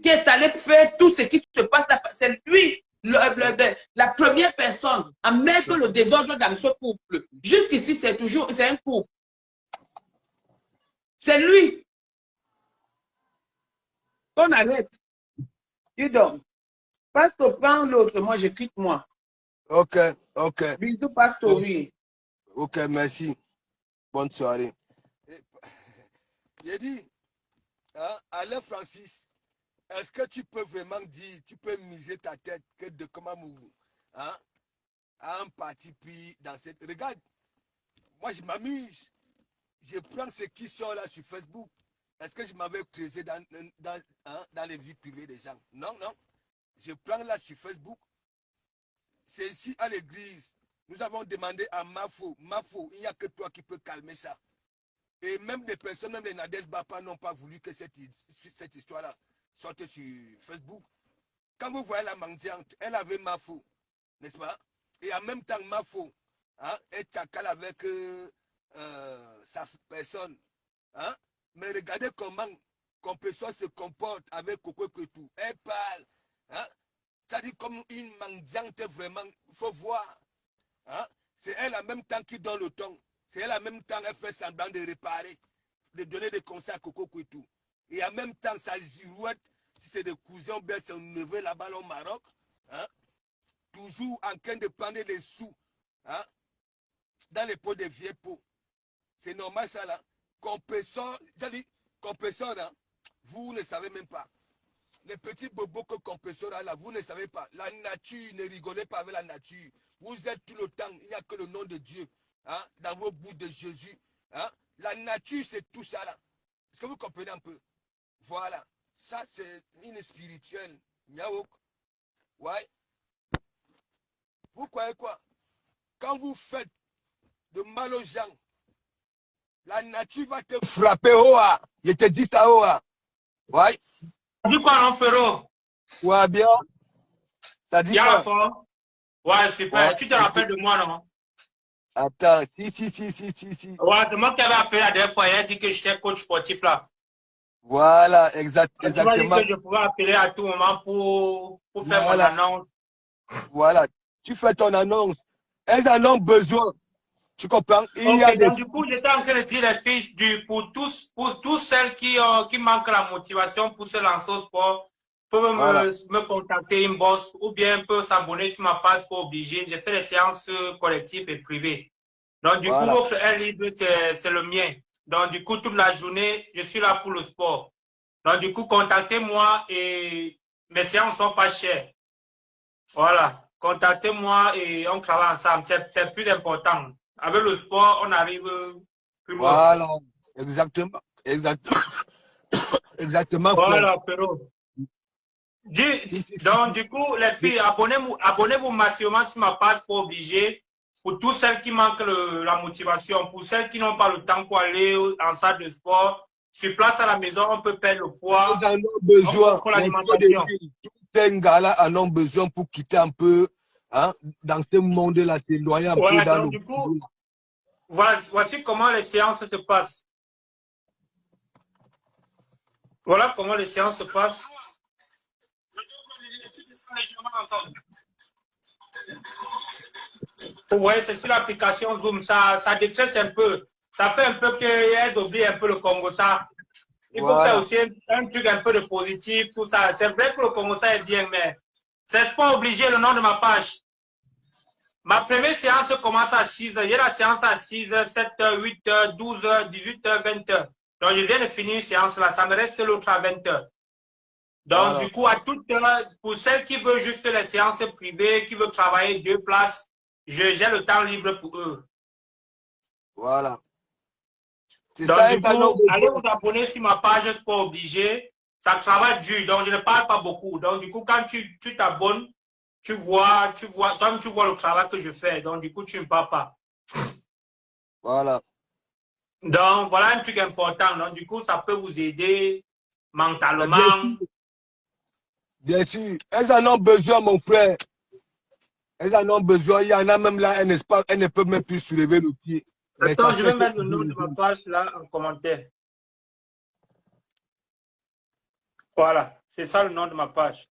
qui est allé faire tout ce qui se passe là. C'est lui, la première personne à mettre le désordre dans ce couple. Jusqu'ici, c'est un couple. C'est lui. On arrête. Dis donc. Pasteur, prends l'autre. Moi, je quitte moi. Ok, ok. Bisous, Pasteur, oui. Ok, merci. Bonne soirée. J'ai dit, hein, Alain Francis, est-ce que tu peux vraiment dire, tu peux miser ta tête que de comment Mougou, hein, a un parti pris dans cette... Regarde, moi je m'amuse. Je prends ce qui sont là sur Facebook. est-ce que je m'avais creusé dans les vies privées des gens? Non, non. Je prends là sur Facebook. C'est ici à l'église. Nous avons demandé à Mafo, il n'y a que toi qui peux calmer ça. Et même des personnes, même les Nadez Bapa n'ont pas voulu que cette histoire-là sorte sur Facebook. Quand vous voyez la mendiante, elle avait Mafo, n'est-ce pas? Et en même temps, Mafo, hein, est chacal avec sa personne. Hein? Mais regardez comment Compessor se comporte avec Coco Ketou. Elle parle. Hein? Ça dit comme une mendiante vraiment. Il faut voir. Hein? C'est elle en même temps qui donne le ton. C'est elle en même temps elle fait semblant de réparer, de donner des conseils à Coco Ketou. Et en même temps, sa girouette, si c'est des cousins ou bien son neveu là-bas au Maroc, hein? Toujours en train de prendre des sous, hein? Dans les pots de vieux pots. C'est normal ça là. Compresseur, hein? Vous ne savez même pas. Les petits bobos que Compresseur a là, vous ne savez pas. La nature, ne rigolez pas avec la nature. Vous êtes tout le temps, il n'y a que le nom de Dieu, hein? Dans vos bouts de Jésus. Hein? La nature, c'est tout ça là. Est-ce que vous comprenez un peu? Voilà. Ça, c'est une spirituelle. Niaouk. Ouais. Vous croyez quoi? Quand vous faites de mal aux gens, la nature va te frapper. Oa. Je te dis ça, Oa. Ouais. Ça dit quoi, non, Ferro? Ouais, bien. Ça dit bien quoi? Fort. Ouais, super. Ouais. Tu te rappelles de moi, non? Attends, si. Ouais, c'est moi qui avais appelé la dernière fois. Il a dit que j'étais coach sportif là. Voilà, exactement. Tu m'as dit que je pouvais appeler à tout moment pour faire mon annonce. Voilà. Tu fais ton annonce. Elles en ont besoin. Tu comprends? Donc, du coup, j'étais en train de dire les filles, pour tous celles qui manquent la motivation pour se lancer au sport, peuvent me contacter, inbox, ou bien peuvent s'abonner sur ma page pour obliger. J'ai fait des séances collectives et privées. Donc, du coup, votre air libre, c'est le mien. Donc, du coup, toute la journée, je suis là pour le sport. Donc, du coup, contactez-moi et mes séances ne sont pas chères. Voilà. Contactez-moi et on travaille ensemble. C'est plus important. Avec le sport, on arrive plus loin. Voilà. Exactement. Exactement. Voilà, Pero. Donc, du coup, les filles, abonnez-vous massivement sur ma page pour obliger. Pour toutes celles qui manquent la motivation, pour celles qui n'ont pas le temps pour aller en salle de sport, sur place à la maison, on peut perdre le poids. Nous en avons besoin. Pour l'alimentation. Ces gars-là en ont besoin pour quitter un peu, hein, dans ce monde-là, s'éloigner un peu dans donc, du coup, voici comment les séances se passent. Voilà comment les séances se passent. Vous voyez, c'est sur l'application Zoom, ça détresse un peu. Ça fait un peu qu'elles oublient un peu le Congo, ça. Il faut faire aussi un truc un peu de positif, tout ça. C'est vrai que le Congo, ça est bien, mais c'est pas obligé le nom de ma page. Ma première séance commence à 6 h. Il y a la séance à 6 h, 7 h, 8 h, 12 h, 18 h, 20 h. Donc, je viens de finir une séance là. Ça me reste l'autre à 20 h. Donc, du coup, à toute heure, pour celles qui veulent juste les séances privées, qui veulent travailler 2 places, j'ai le temps libre pour eux. Voilà. Donc, du coup, allez vous abonner sur ma page Sport Obligé. Ça travaille dur, donc je ne parle pas beaucoup. Donc, du coup, quand tu t'abonnes, tu vois le travail que je fais. Donc, du coup, tu ne parles pas. Voilà. Donc, voilà un truc important. Donc, du coup, ça peut vous aider mentalement. Bien sûr. Elles en ont besoin, mon frère. Elles en ont besoin. Il y en a même là, elles ne peuvent même plus soulever le pied. Attends, je vais mettre le nom de ma page là en commentaire. Voilà, c'est ça le nom de ma page.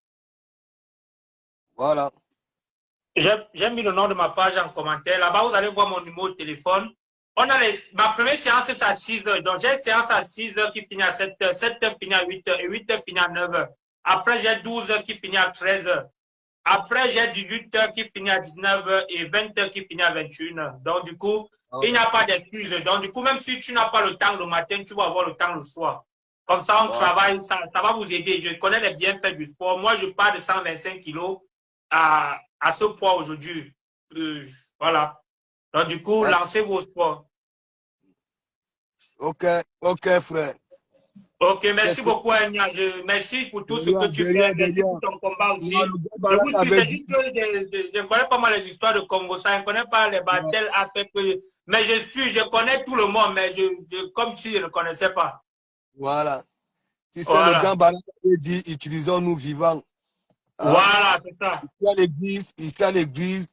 Voilà. J'ai mis le nom de ma page en commentaire. Là-bas, vous allez voir mon numéro de téléphone. Ma première séance, c'est à 6 h. Donc, j'ai une séance à 6 h qui finit à 7 h. 7 h finit à 8 h et 8 h finit à 9 h. Après, j'ai 12 h qui finit à 13 h. Après, j'ai 18 h qui finit à 19 h et 20 h qui finit à 21 h. Donc, du coup, il n'y a pas d'excuse. Donc, du coup, même si tu n'as pas le temps le matin, tu vas avoir le temps le soir. Comme ça, on travaille, ça va vous aider. Je connais les bienfaits du sport. Moi, je pars de 125 kilos à ce poids aujourd'hui. Voilà. Donc, du coup, lancez vos sports. Ok, frère. Ok, merci beaucoup, Anya. Merci pour tout ce que tu fais. Merci pour ton combat aussi. Je vous suis, c'est juste que je connais pas mal les histoires de Congo, ça. Je ne connais pas les battles mais je connais tout le monde, mais comme si je ne connaissais pas. Voilà. Tu sais, Voilà. le grand Barak avait dit, utilisons-nous vivants. Hein? Voilà, c'est ça. Ici à l'église,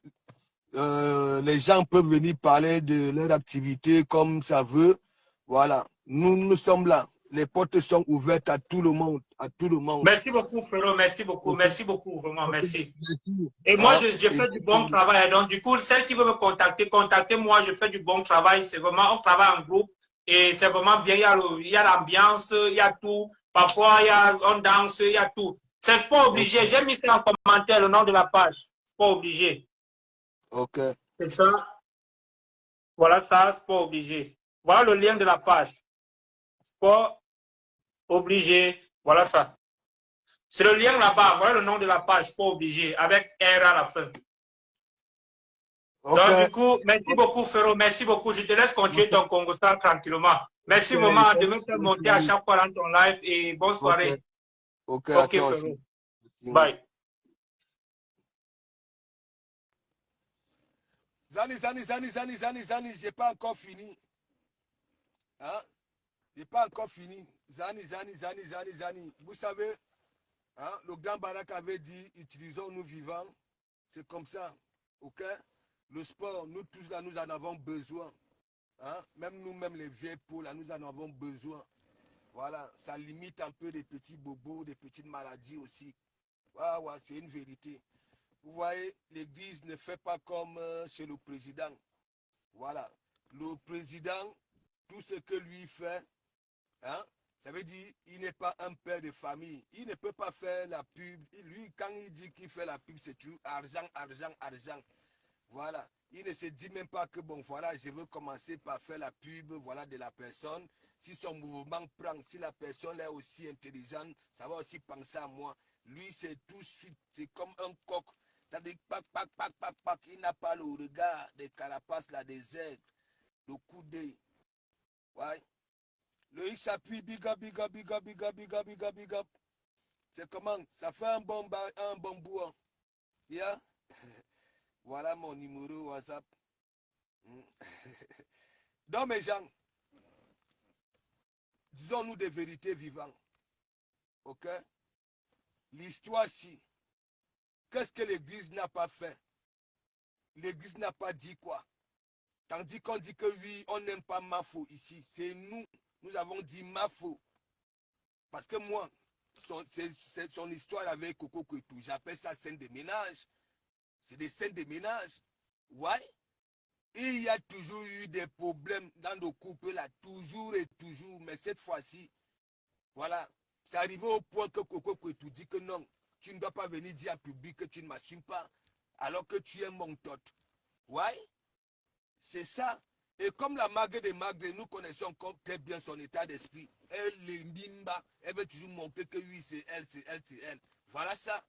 les gens peuvent venir parler de leur activité comme ça veut. Voilà. Nous sommes là. Les portes sont ouvertes à tout le monde. À tout le monde. Merci beaucoup, Ferro. Merci beaucoup. Okay. Merci beaucoup, vraiment. Merci. Merci. Et moi, je fais du bon travail. Donc, du coup, celle qui veut me contacter, contactez-moi. Je fais du bon travail. C'est vraiment, on travaille en groupe. Et c'est vraiment bien. Il y a l'ambiance, il y a tout. Parfois, on danse, il y a tout. C'est pas obligé. J'ai mis ça en commentaire le nom de la page. C'est pas obligé. Ok. C'est ça. Voilà ça, c'est pas obligé. Voilà le lien de la page. C'est pas obligé. Voilà ça. C'est le lien là-bas. Voilà le nom de la page. Pas obligé. Avec R à la fin. Okay. Donc, du coup, merci beaucoup, Ferro. Merci beaucoup. Je te laisse continuer ton Congo Star tranquillement. Merci, maman, de me faire monter à chaque fois dans ton live et bonne soirée. Ok, Ferro. Bye. Zani, j'ai pas encore fini. Hein? J'ai pas encore fini. Zani. Vous savez, hein, le grand Barak avait dit, utilisons-nous vivants. C'est comme ça. Ok? Le sport, nous tous là, nous en avons besoin. Hein? Même nous-mêmes, les vieux peaux, là, nous en avons besoin. Voilà, ça limite un peu des petits bobos, des petites maladies aussi. Ah, ouais, c'est une vérité. Vous voyez, l'église ne fait pas comme chez le président. Voilà. Le président, tout ce que lui fait, hein, ça veut dire il n'est pas un père de famille. Il ne peut pas faire la pub. Lui, quand il dit qu'il fait la pub, c'est tout argent. Voilà. Il ne se dit même pas que, bon, voilà, je veux commencer par faire la pub, voilà, de la personne. Si son mouvement prend, si la personne est aussi intelligente, ça va aussi penser à moi. Lui, c'est tout de suite, c'est comme un coq. Ça dit, pac. Il n'a pas le regard des carapaces, là, des aigles, le coup d'œil. Ouais. Le X-Appuie, big up. C'est comment? Ça fait un bon bout. Hein. Yeah? Voilà mon numéro WhatsApp. Donc, mes gens, disons-nous des vérités vivantes. Ok? L'histoire-ci, qu'est-ce que l'Église n'a pas fait? L'Église n'a pas dit quoi? Tandis qu'on dit que oui, on n'aime pas Mafo ici. C'est nous avons dit Mafo. Parce que moi, son histoire avec Coco Kwetu, j'appelle ça scène de ménage. C'est des scènes de ménage. Ouais. Il y a toujours eu des problèmes dans le couple là, toujours et toujours. Mais cette fois-ci, voilà, c'est arrivé au point que Coco Kwetu dit que non, tu ne dois pas venir dire en public que tu ne m'assumes pas, alors que tu es mon tot. Ouais. C'est ça. Et comme la Magre de Magre, nous connaissons très bien son état d'esprit. Elle est nimba. Elle veut toujours montrer que oui, c'est elle. Voilà ça.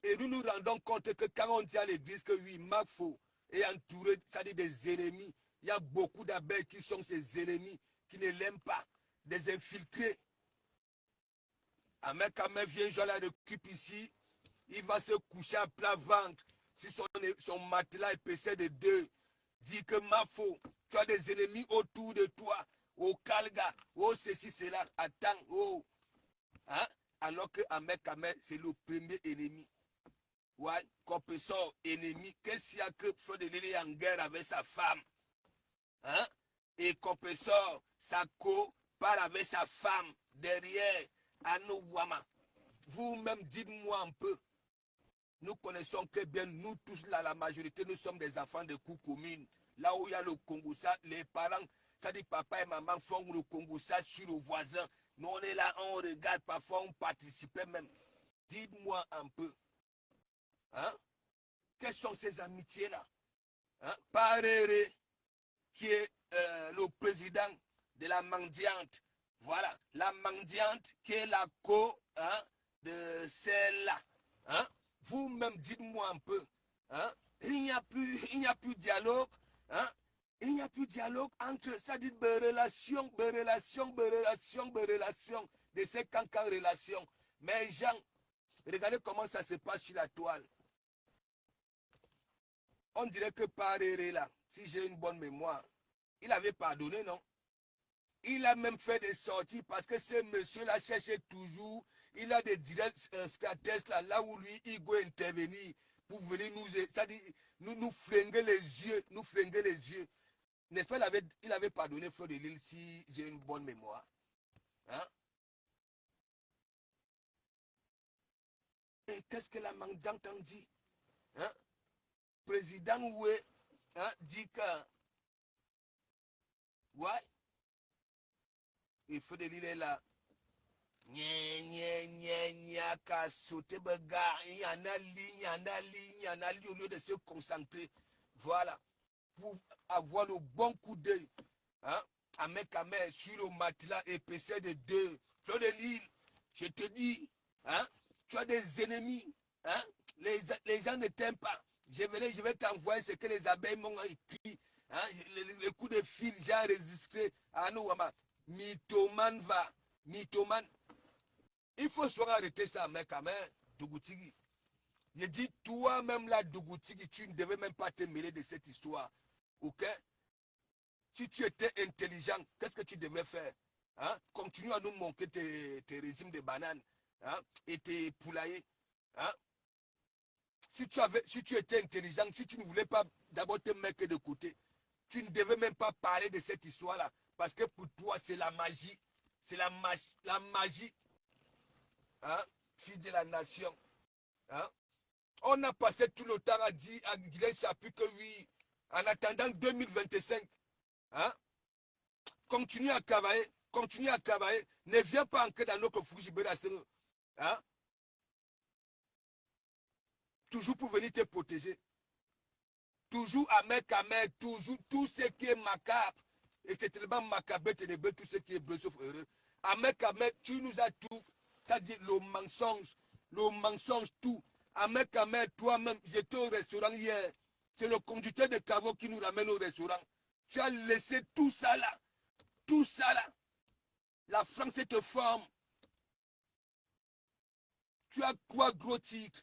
Et nous nous rendons compte que quand on dit à l'église que oui, Mafo est entouré, ça dit des ennemis. Il y a beaucoup d'abeilles qui sont ses ennemis, qui ne l'aiment pas. Des infiltrés. Un mec vient, je la récupère ici. Il va se coucher à plat ventre. Si son matelas est épaissé de 2, dit que Mafo, tu as des ennemis autour de toi. Oh Kalga, oh ceci, cela, attends, oh. Hein? Alors que Ahmed Kamel, c'est le premier ennemi. Ouais, Compessor, ennemi. Qu'est-ce qu'il y a que Fodélé est en guerre avec sa femme? Hein? Et Compessor, Sako, part avec sa femme derrière Anouwama. Vous-même, dites-moi un peu. Nous connaissons très bien, nous tous là, la majorité, nous sommes des enfants de coups communes. Là où il y a le Congossa, les parents, ça dit papa et maman font le Congossa sur le voisin. Nous on est là, on regarde, parfois on participait même. Dites-moi un peu. Hein? Quelles sont ces amitiés-là? Hein? Parere, qui est le président de la mendiante. Voilà, la mendiante qui est la de celle-là. Hein? Vous-même, dites-moi un peu. Hein? Il n'y a plus de dialogue. Hein? Il n'y a plus de dialogue entre, ça dit, relation, de ces cancans relations. Mais Jean, regardez comment ça se passe sur la toile. On dirait que Paréré là, si j'ai une bonne mémoire, il avait pardonné, non? Il a même fait des sorties parce que ce monsieur-là cherchait toujours, il a des directs stratèges là où lui, il doit intervenir pour venir nous flinguer les yeux, N'est-ce pas, il avait pardonné Fleur de Lille si j'ai une bonne mémoire. Hein? Et qu'est-ce que la Mandjang dit? Hein? Président Oué dit que ouais, il faut de l'île est là. Qu'à sauter bagarre, il y en a ligne, au lieu de se concentrer. Voilà. Pour avoir le bon coup d'œil. Hein? À main sur le matelas épaisseur de 2. Fleur de l'île, je te dis, hein? Tu as des ennemis. Hein? Les gens ne t'aiment pas. Je vais t'envoyer ce que les abeilles m'ont écrit. Hein? Le coup de fil, j'ai enregistré. Ah non, mythomane va. Mythomane. Il faut soit arrêter ça, mec, à main, Dougoutigi. Je dis, toi-même là, Dougoutigi, tu ne devais même pas te mêler de cette histoire. Ok? Si tu étais intelligent, qu'est-ce que tu devrais faire? Hein? Continue à nous manquer tes régimes de bananes, hein? Et tes poulaillers. Hein? Si tu étais intelligent, si tu ne voulais pas d'abord te mettre de côté, tu ne devais même pas parler de cette histoire-là. Parce que pour toi, c'est la magie. C'est la magie. Hein? Fils de la nation. Hein? On a passé tout le temps à dire à Guilherme Chapuis que oui, en attendant 2025, hein? Continue à travailler. Ne viens pas ancrer dans notre Fujibera. Hein? Toujours pour venir te protéger. Toujours à main, toujours tout ce qui est macabre. Et c'est tellement macabre, ténébreux, tout ce qui est bleu sauf heureux. À main, tu nous as tout. Ça dit le mensonge, tout. À main, toi-même, j'étais au restaurant hier. C'est le conducteur de caveau qui nous ramène au restaurant. Tu as laissé tout ça là. Tout ça là. La France te forme. Tu as trois gros tics.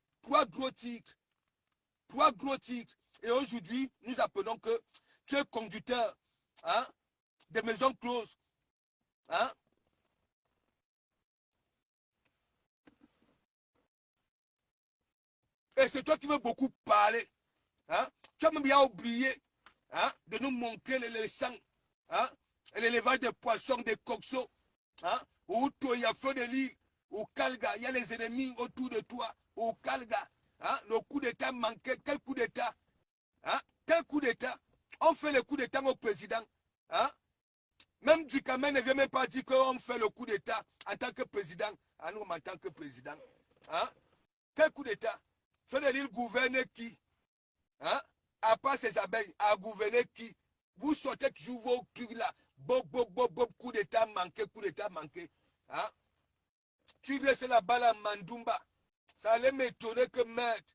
Et aujourd'hui, nous apprenons que tu es conducteur, hein, des maisons closes. Hein? Et c'est toi qui veux beaucoup parler. Hein? Tu as même bien oublié, hein, de nous montrer les sangs, hein, et l'élevage des poissons, des coxos. Hein? Où il y a feu de l'île, au Kalga, il y a les ennemis autour de toi, au Kalga. Hein? Le coup d'État manquait. Quel coup d'État? Hein? Quel coup d'État? On fait le coup d'État au président. Hein? Même Ducamen ne vient même pas dire qu'on fait le coup d'État en tant que président. À nous, en tant que président. Hein? Quel coup d'État? Feu de l'île gouverne qui? Hein? À part ces abeilles, à gouverner qui? Vous sortez toujours vos trucs là. Coup d'État manqué. Hein? Tu laisses la balle à Mandumba. Ça allait m'étonner que maître.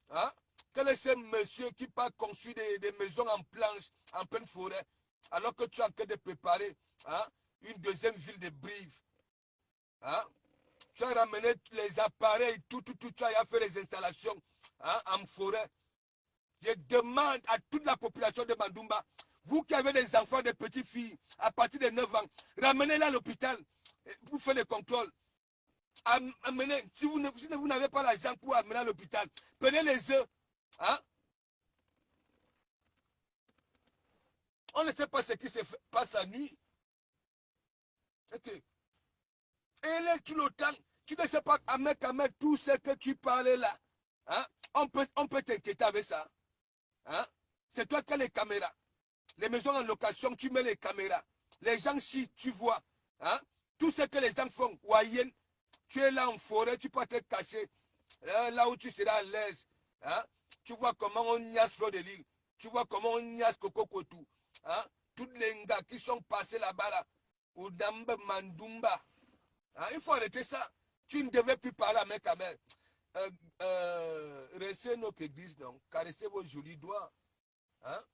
Hein? Quel est ce monsieur qui part construire des maisons en planche, en pleine forêt, alors que tu es en train de préparer, hein, une deuxième ville de Brive? Hein? Tu as ramené les appareils, tout, tu as fait les installations, hein, en forêt. Je demande à toute la population de Mandumba, vous qui avez des enfants, des petites filles, à partir de 9 ans, ramenez-les à l'hôpital pour faire les contrôles. Amenez, si vous n'avez pas l'argent pour amener à l'hôpital, prenez les œufs. Hein? On ne sait pas ce qui se passe la nuit. Okay. Et là, tout le temps, tu ne sais pas à mettre tout ce que tu parlais là. Hein? On peut t'inquiéter avec ça. Hein? C'est toi qui as les caméras. Les maisons en location, tu mets les caméras. Les gens chient, tu vois. Hein? Tout ce que les gens font, Wayen, tu es là en forêt, tu peux te cacher. Là où tu seras à l'aise. Hein? Tu vois comment on niasse Fleur de l'île. Tu vois comment on niasse Coco Kotou. Hein? Toutes les gars qui sont passés là-bas, là. Oudamba Mandumba. Hein? Il faut arrêter ça. Tu ne devais plus parler à mes caméras. Restez notre église, donc. Caressez vos jolis doigts. Hein?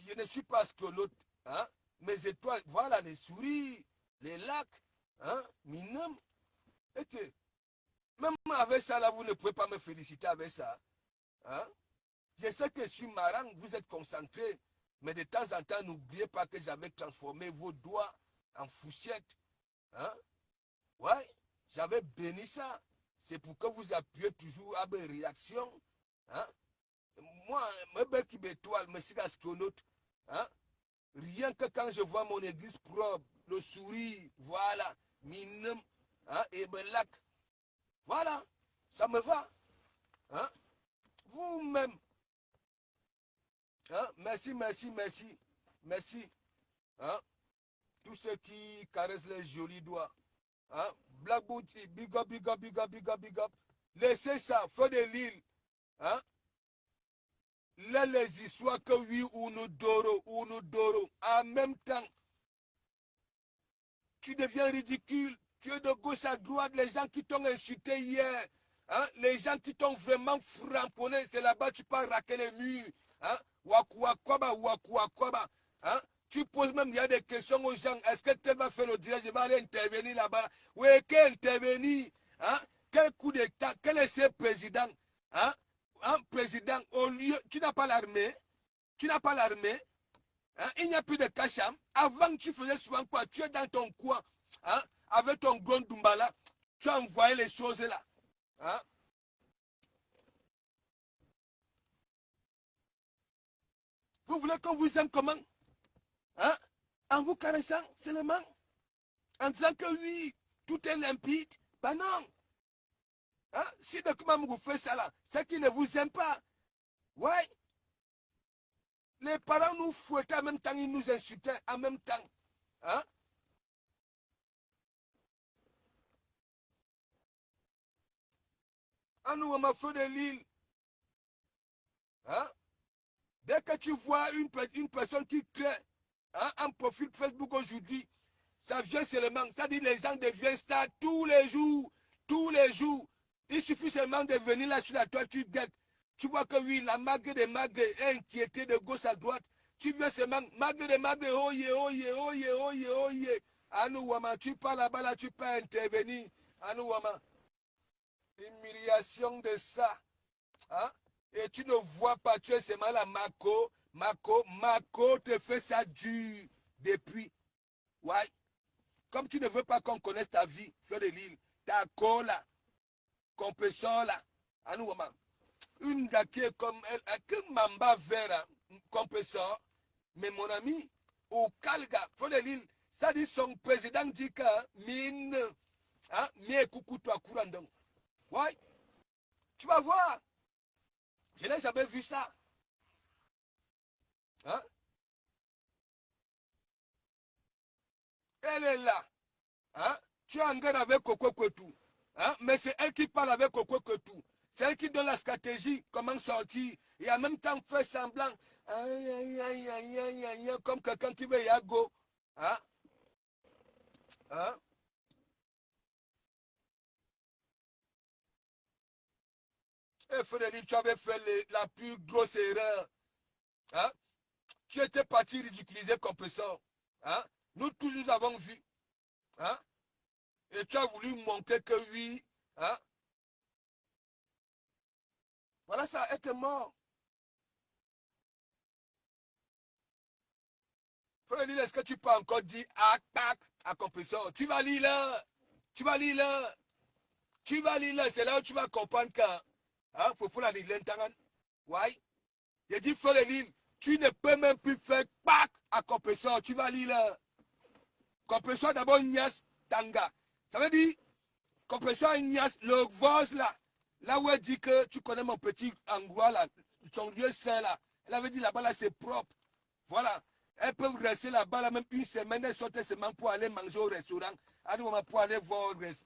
je ne suis pas astronaute. Hein? Mes étoiles, voilà les souris, les lacs, hein? Minum. Et que, même avec ça, là, vous ne pouvez pas me féliciter avec ça. Hein? Je sais que je suis marrant, vous êtes concentré, mais de temps en temps, n'oubliez pas que j'avais transformé vos doigts en fourchette. Hein? Ouais, j'avais béni ça. C'est pour que vous appuyez toujours à mes réactions. Hein? Moi, me qui m'étoile, me suis astronaute. Hein? Rien que quand je vois mon église propre, le sourire, voilà, minum, hein, et lac, voilà, ça me va. Hein? Vous-même. Hein? Merci, merci, merci. Merci. Hein? Tous ceux qui caressent les jolis doigts. Hein? Black Booty, big up, big up, big up, big up, big up. Laissez ça, feu de l'île. Hein? Là, les histoires que oui ou nous dorons, en même temps, tu deviens ridicule. Tu es de gauche à droite, les gens qui t'ont insulté hier, hein? Les gens qui t'ont vraiment framponné, c'est là-bas tu peux raquer les murs. Hein? Wakuakoba. Hein? Tu poses même, il y a des questions aux gens. Est-ce que tu vas faire le direct? Je vais aller intervenir là-bas. Oui, quel intervenir? Hein? Quel coup d'État? Quel est ce président? Hein? Un président, au lieu, tu n'as pas l'armée. Tu n'as pas l'armée. Hein? Il n'y a plus de cacham. Avant, tu faisais souvent quoi? Tu es dans ton coin. Hein? Avec ton grand Dumbala. Tu as envoyé les choses là. Hein? Vous voulez qu'on vous aime comment? Hein? En vous caressant seulement? En disant que oui, tout est limpide? Ben non. Hein? Si le comment vous fait ça là, c'est qu'ils ne vous aiment pas. Ouais. Les parents nous fouettaient en même temps, ils nous insultaient en même temps. Hein? En nous, on m'a fait de l'île. Hein? Dès que tu vois une personne qui crée, hein, un profil Facebook aujourd'hui, ça vient seulement, ça dit les gens deviennent stars tous les jours, tous les jours. Il suffit seulement de venir là sur la toile, tu guettes. Tu vois que oui, la magre des magres est inquiétée de gauche à droite. Tu viens seulement, magre des magres, oye. Anou Wama, tu parles là-bas, là, tu peux intervenir. Anou Wama. Humiliation de ça. Hein? Et tu ne vois pas, tu es seulement là, Mako te fait ça dur depuis. Ouais. Comme tu ne veux pas qu'on connaisse ta vie, fleur de l'île, ta cola, compresseur là, à nous, une gars qui est comme elle, que mamba vert, compresseur, mais mon ami, au Kalga, fleur de l'île, ça dit son président dit que, mine, hein, mais coucou toi, courant. Ouais. Tu vas voir. Je n'ai jamais vu ça. Hein? Elle est là. Hein? Tu es en guerre avec Coco Kwetu. Hein? Mais c'est elle qui parle avec Coco Kwetu. C'est elle qui donne la stratégie, comment sortir. Et en même temps, faire semblant. Comme quelqu'un qui veut y aller. Hein? Hein? Et Frédéric, tu avais fait la plus grosse erreur. Hein? Tu étais parti ridiculiser Compresseur. Hein? Nous tous, nous avons vu. Hein? Et tu as voulu montrer que oui. Hein? Voilà, ça a été mort. Frédéric, est-ce que tu peux encore dire à Compresseur? Tu vas lire là. Tu vas lire là. Tu vas lire là. C'est là où tu vas comprendre que. Hein? Faut la lire l'intérêt. Ouais. J'ai dit, Frédéric, tu ne peux même plus faire à Compresseur. Tu vas lire là. Compresseur d'abord Nias Tanga. Ça veut dire, compresseur Nias, le vase là. Là où elle dit que tu connais mon petit endroit là, son lieu saint là. Elle avait dit là-bas là, c'est propre. Voilà. Elles peuvent rester là-bas là, même une semaine, elles sortent seulement pour aller manger au restaurant. À un moment pour aller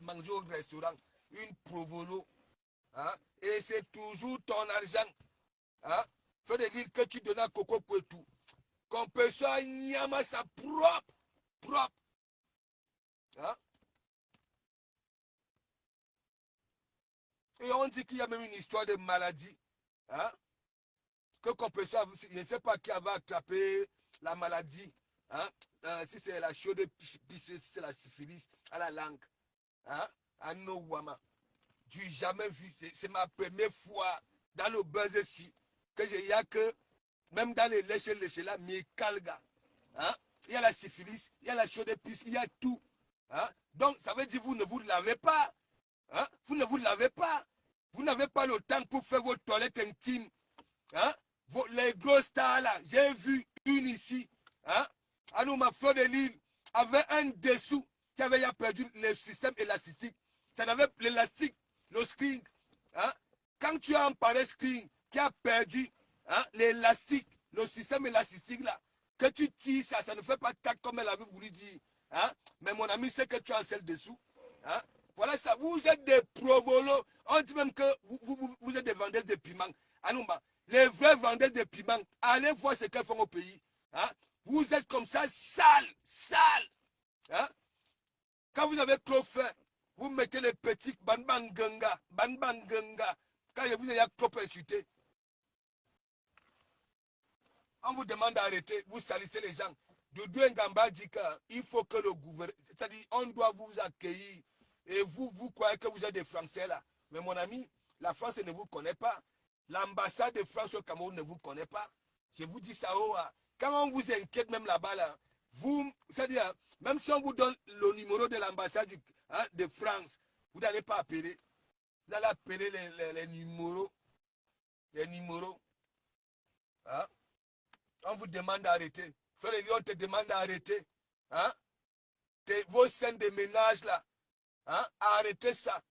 manger au restaurant. Une provolo. Hein? Et c'est toujours ton argent. Hein? Faut dire que tu donnes à Coco Kwetu. Compresseur Niama, ça propre. Propre. Hein? Et on dit qu'il y a même une histoire de maladie. Hein? que compréhension, je ne sais pas qui avait attrapé la maladie. Hein? Si c'est la chaude, si c'est la syphilis à la langue. Hein? À nos Wama. Du jamais vu. C'est ma première fois dans le buzz ici que il y a que, même dans les lèches là, mais calga. Hein? Il y a la syphilis, il y a la chaude pisse, il y a tout. Hein? Donc, ça veut dire que vous ne vous lavez pas. Hein? Vous ne vous lavez pas. Vous n'avez pas le temps pour faire vos toilettes intimes. Hein? Les grosses stars là, j'ai vu une ici. Hein? Anouma Fleur de Lille avait un dessous qui avait perdu le système élastique. Ça n'avait l'élastique, le string. Hein? Quand tu as un pareil string qui a perdu hein, l'élastique, le système élastique là, que tu tires ça, ça ne fait pas tac comme elle avait voulu dire. Hein? Mais mon ami, c'est que tu as un seul dessous. Hein? Voilà ça, vous êtes des provolos. On dit même que vous êtes des vendeurs de piments. Anouma, les vrais vendeurs de piments, allez voir ce qu'ils font au pays. Hein? Vous êtes comme ça, sale, sale. Hein? Quand vous avez trop faim, vous mettez les petits banbanganga. Quand vous avez trop insulté, on vous demande d'arrêter, vous salissez les gens. Doudou Ngamba dit qu'il faut que le gouvernement, c'est-à-dire on doit vous accueillir. Et vous croyez que vous êtes des Français là. Mais mon ami, la France ne vous connaît pas. L'ambassade de France au Cameroun ne vous connaît pas. Je vous dis ça, quand on vous inquiète même là-bas, là, vous, c'est-à-dire, même si on vous donne le numéro de l'ambassade hein, de France, vous n'allez pas appeler. Vous allez appeler les numéros. Les numéros. Hein? On vous demande d'arrêter. Frère Léon te demande d'arrêter. Hein? Vos scènes de ménage là. Hein? Arrêtez ça.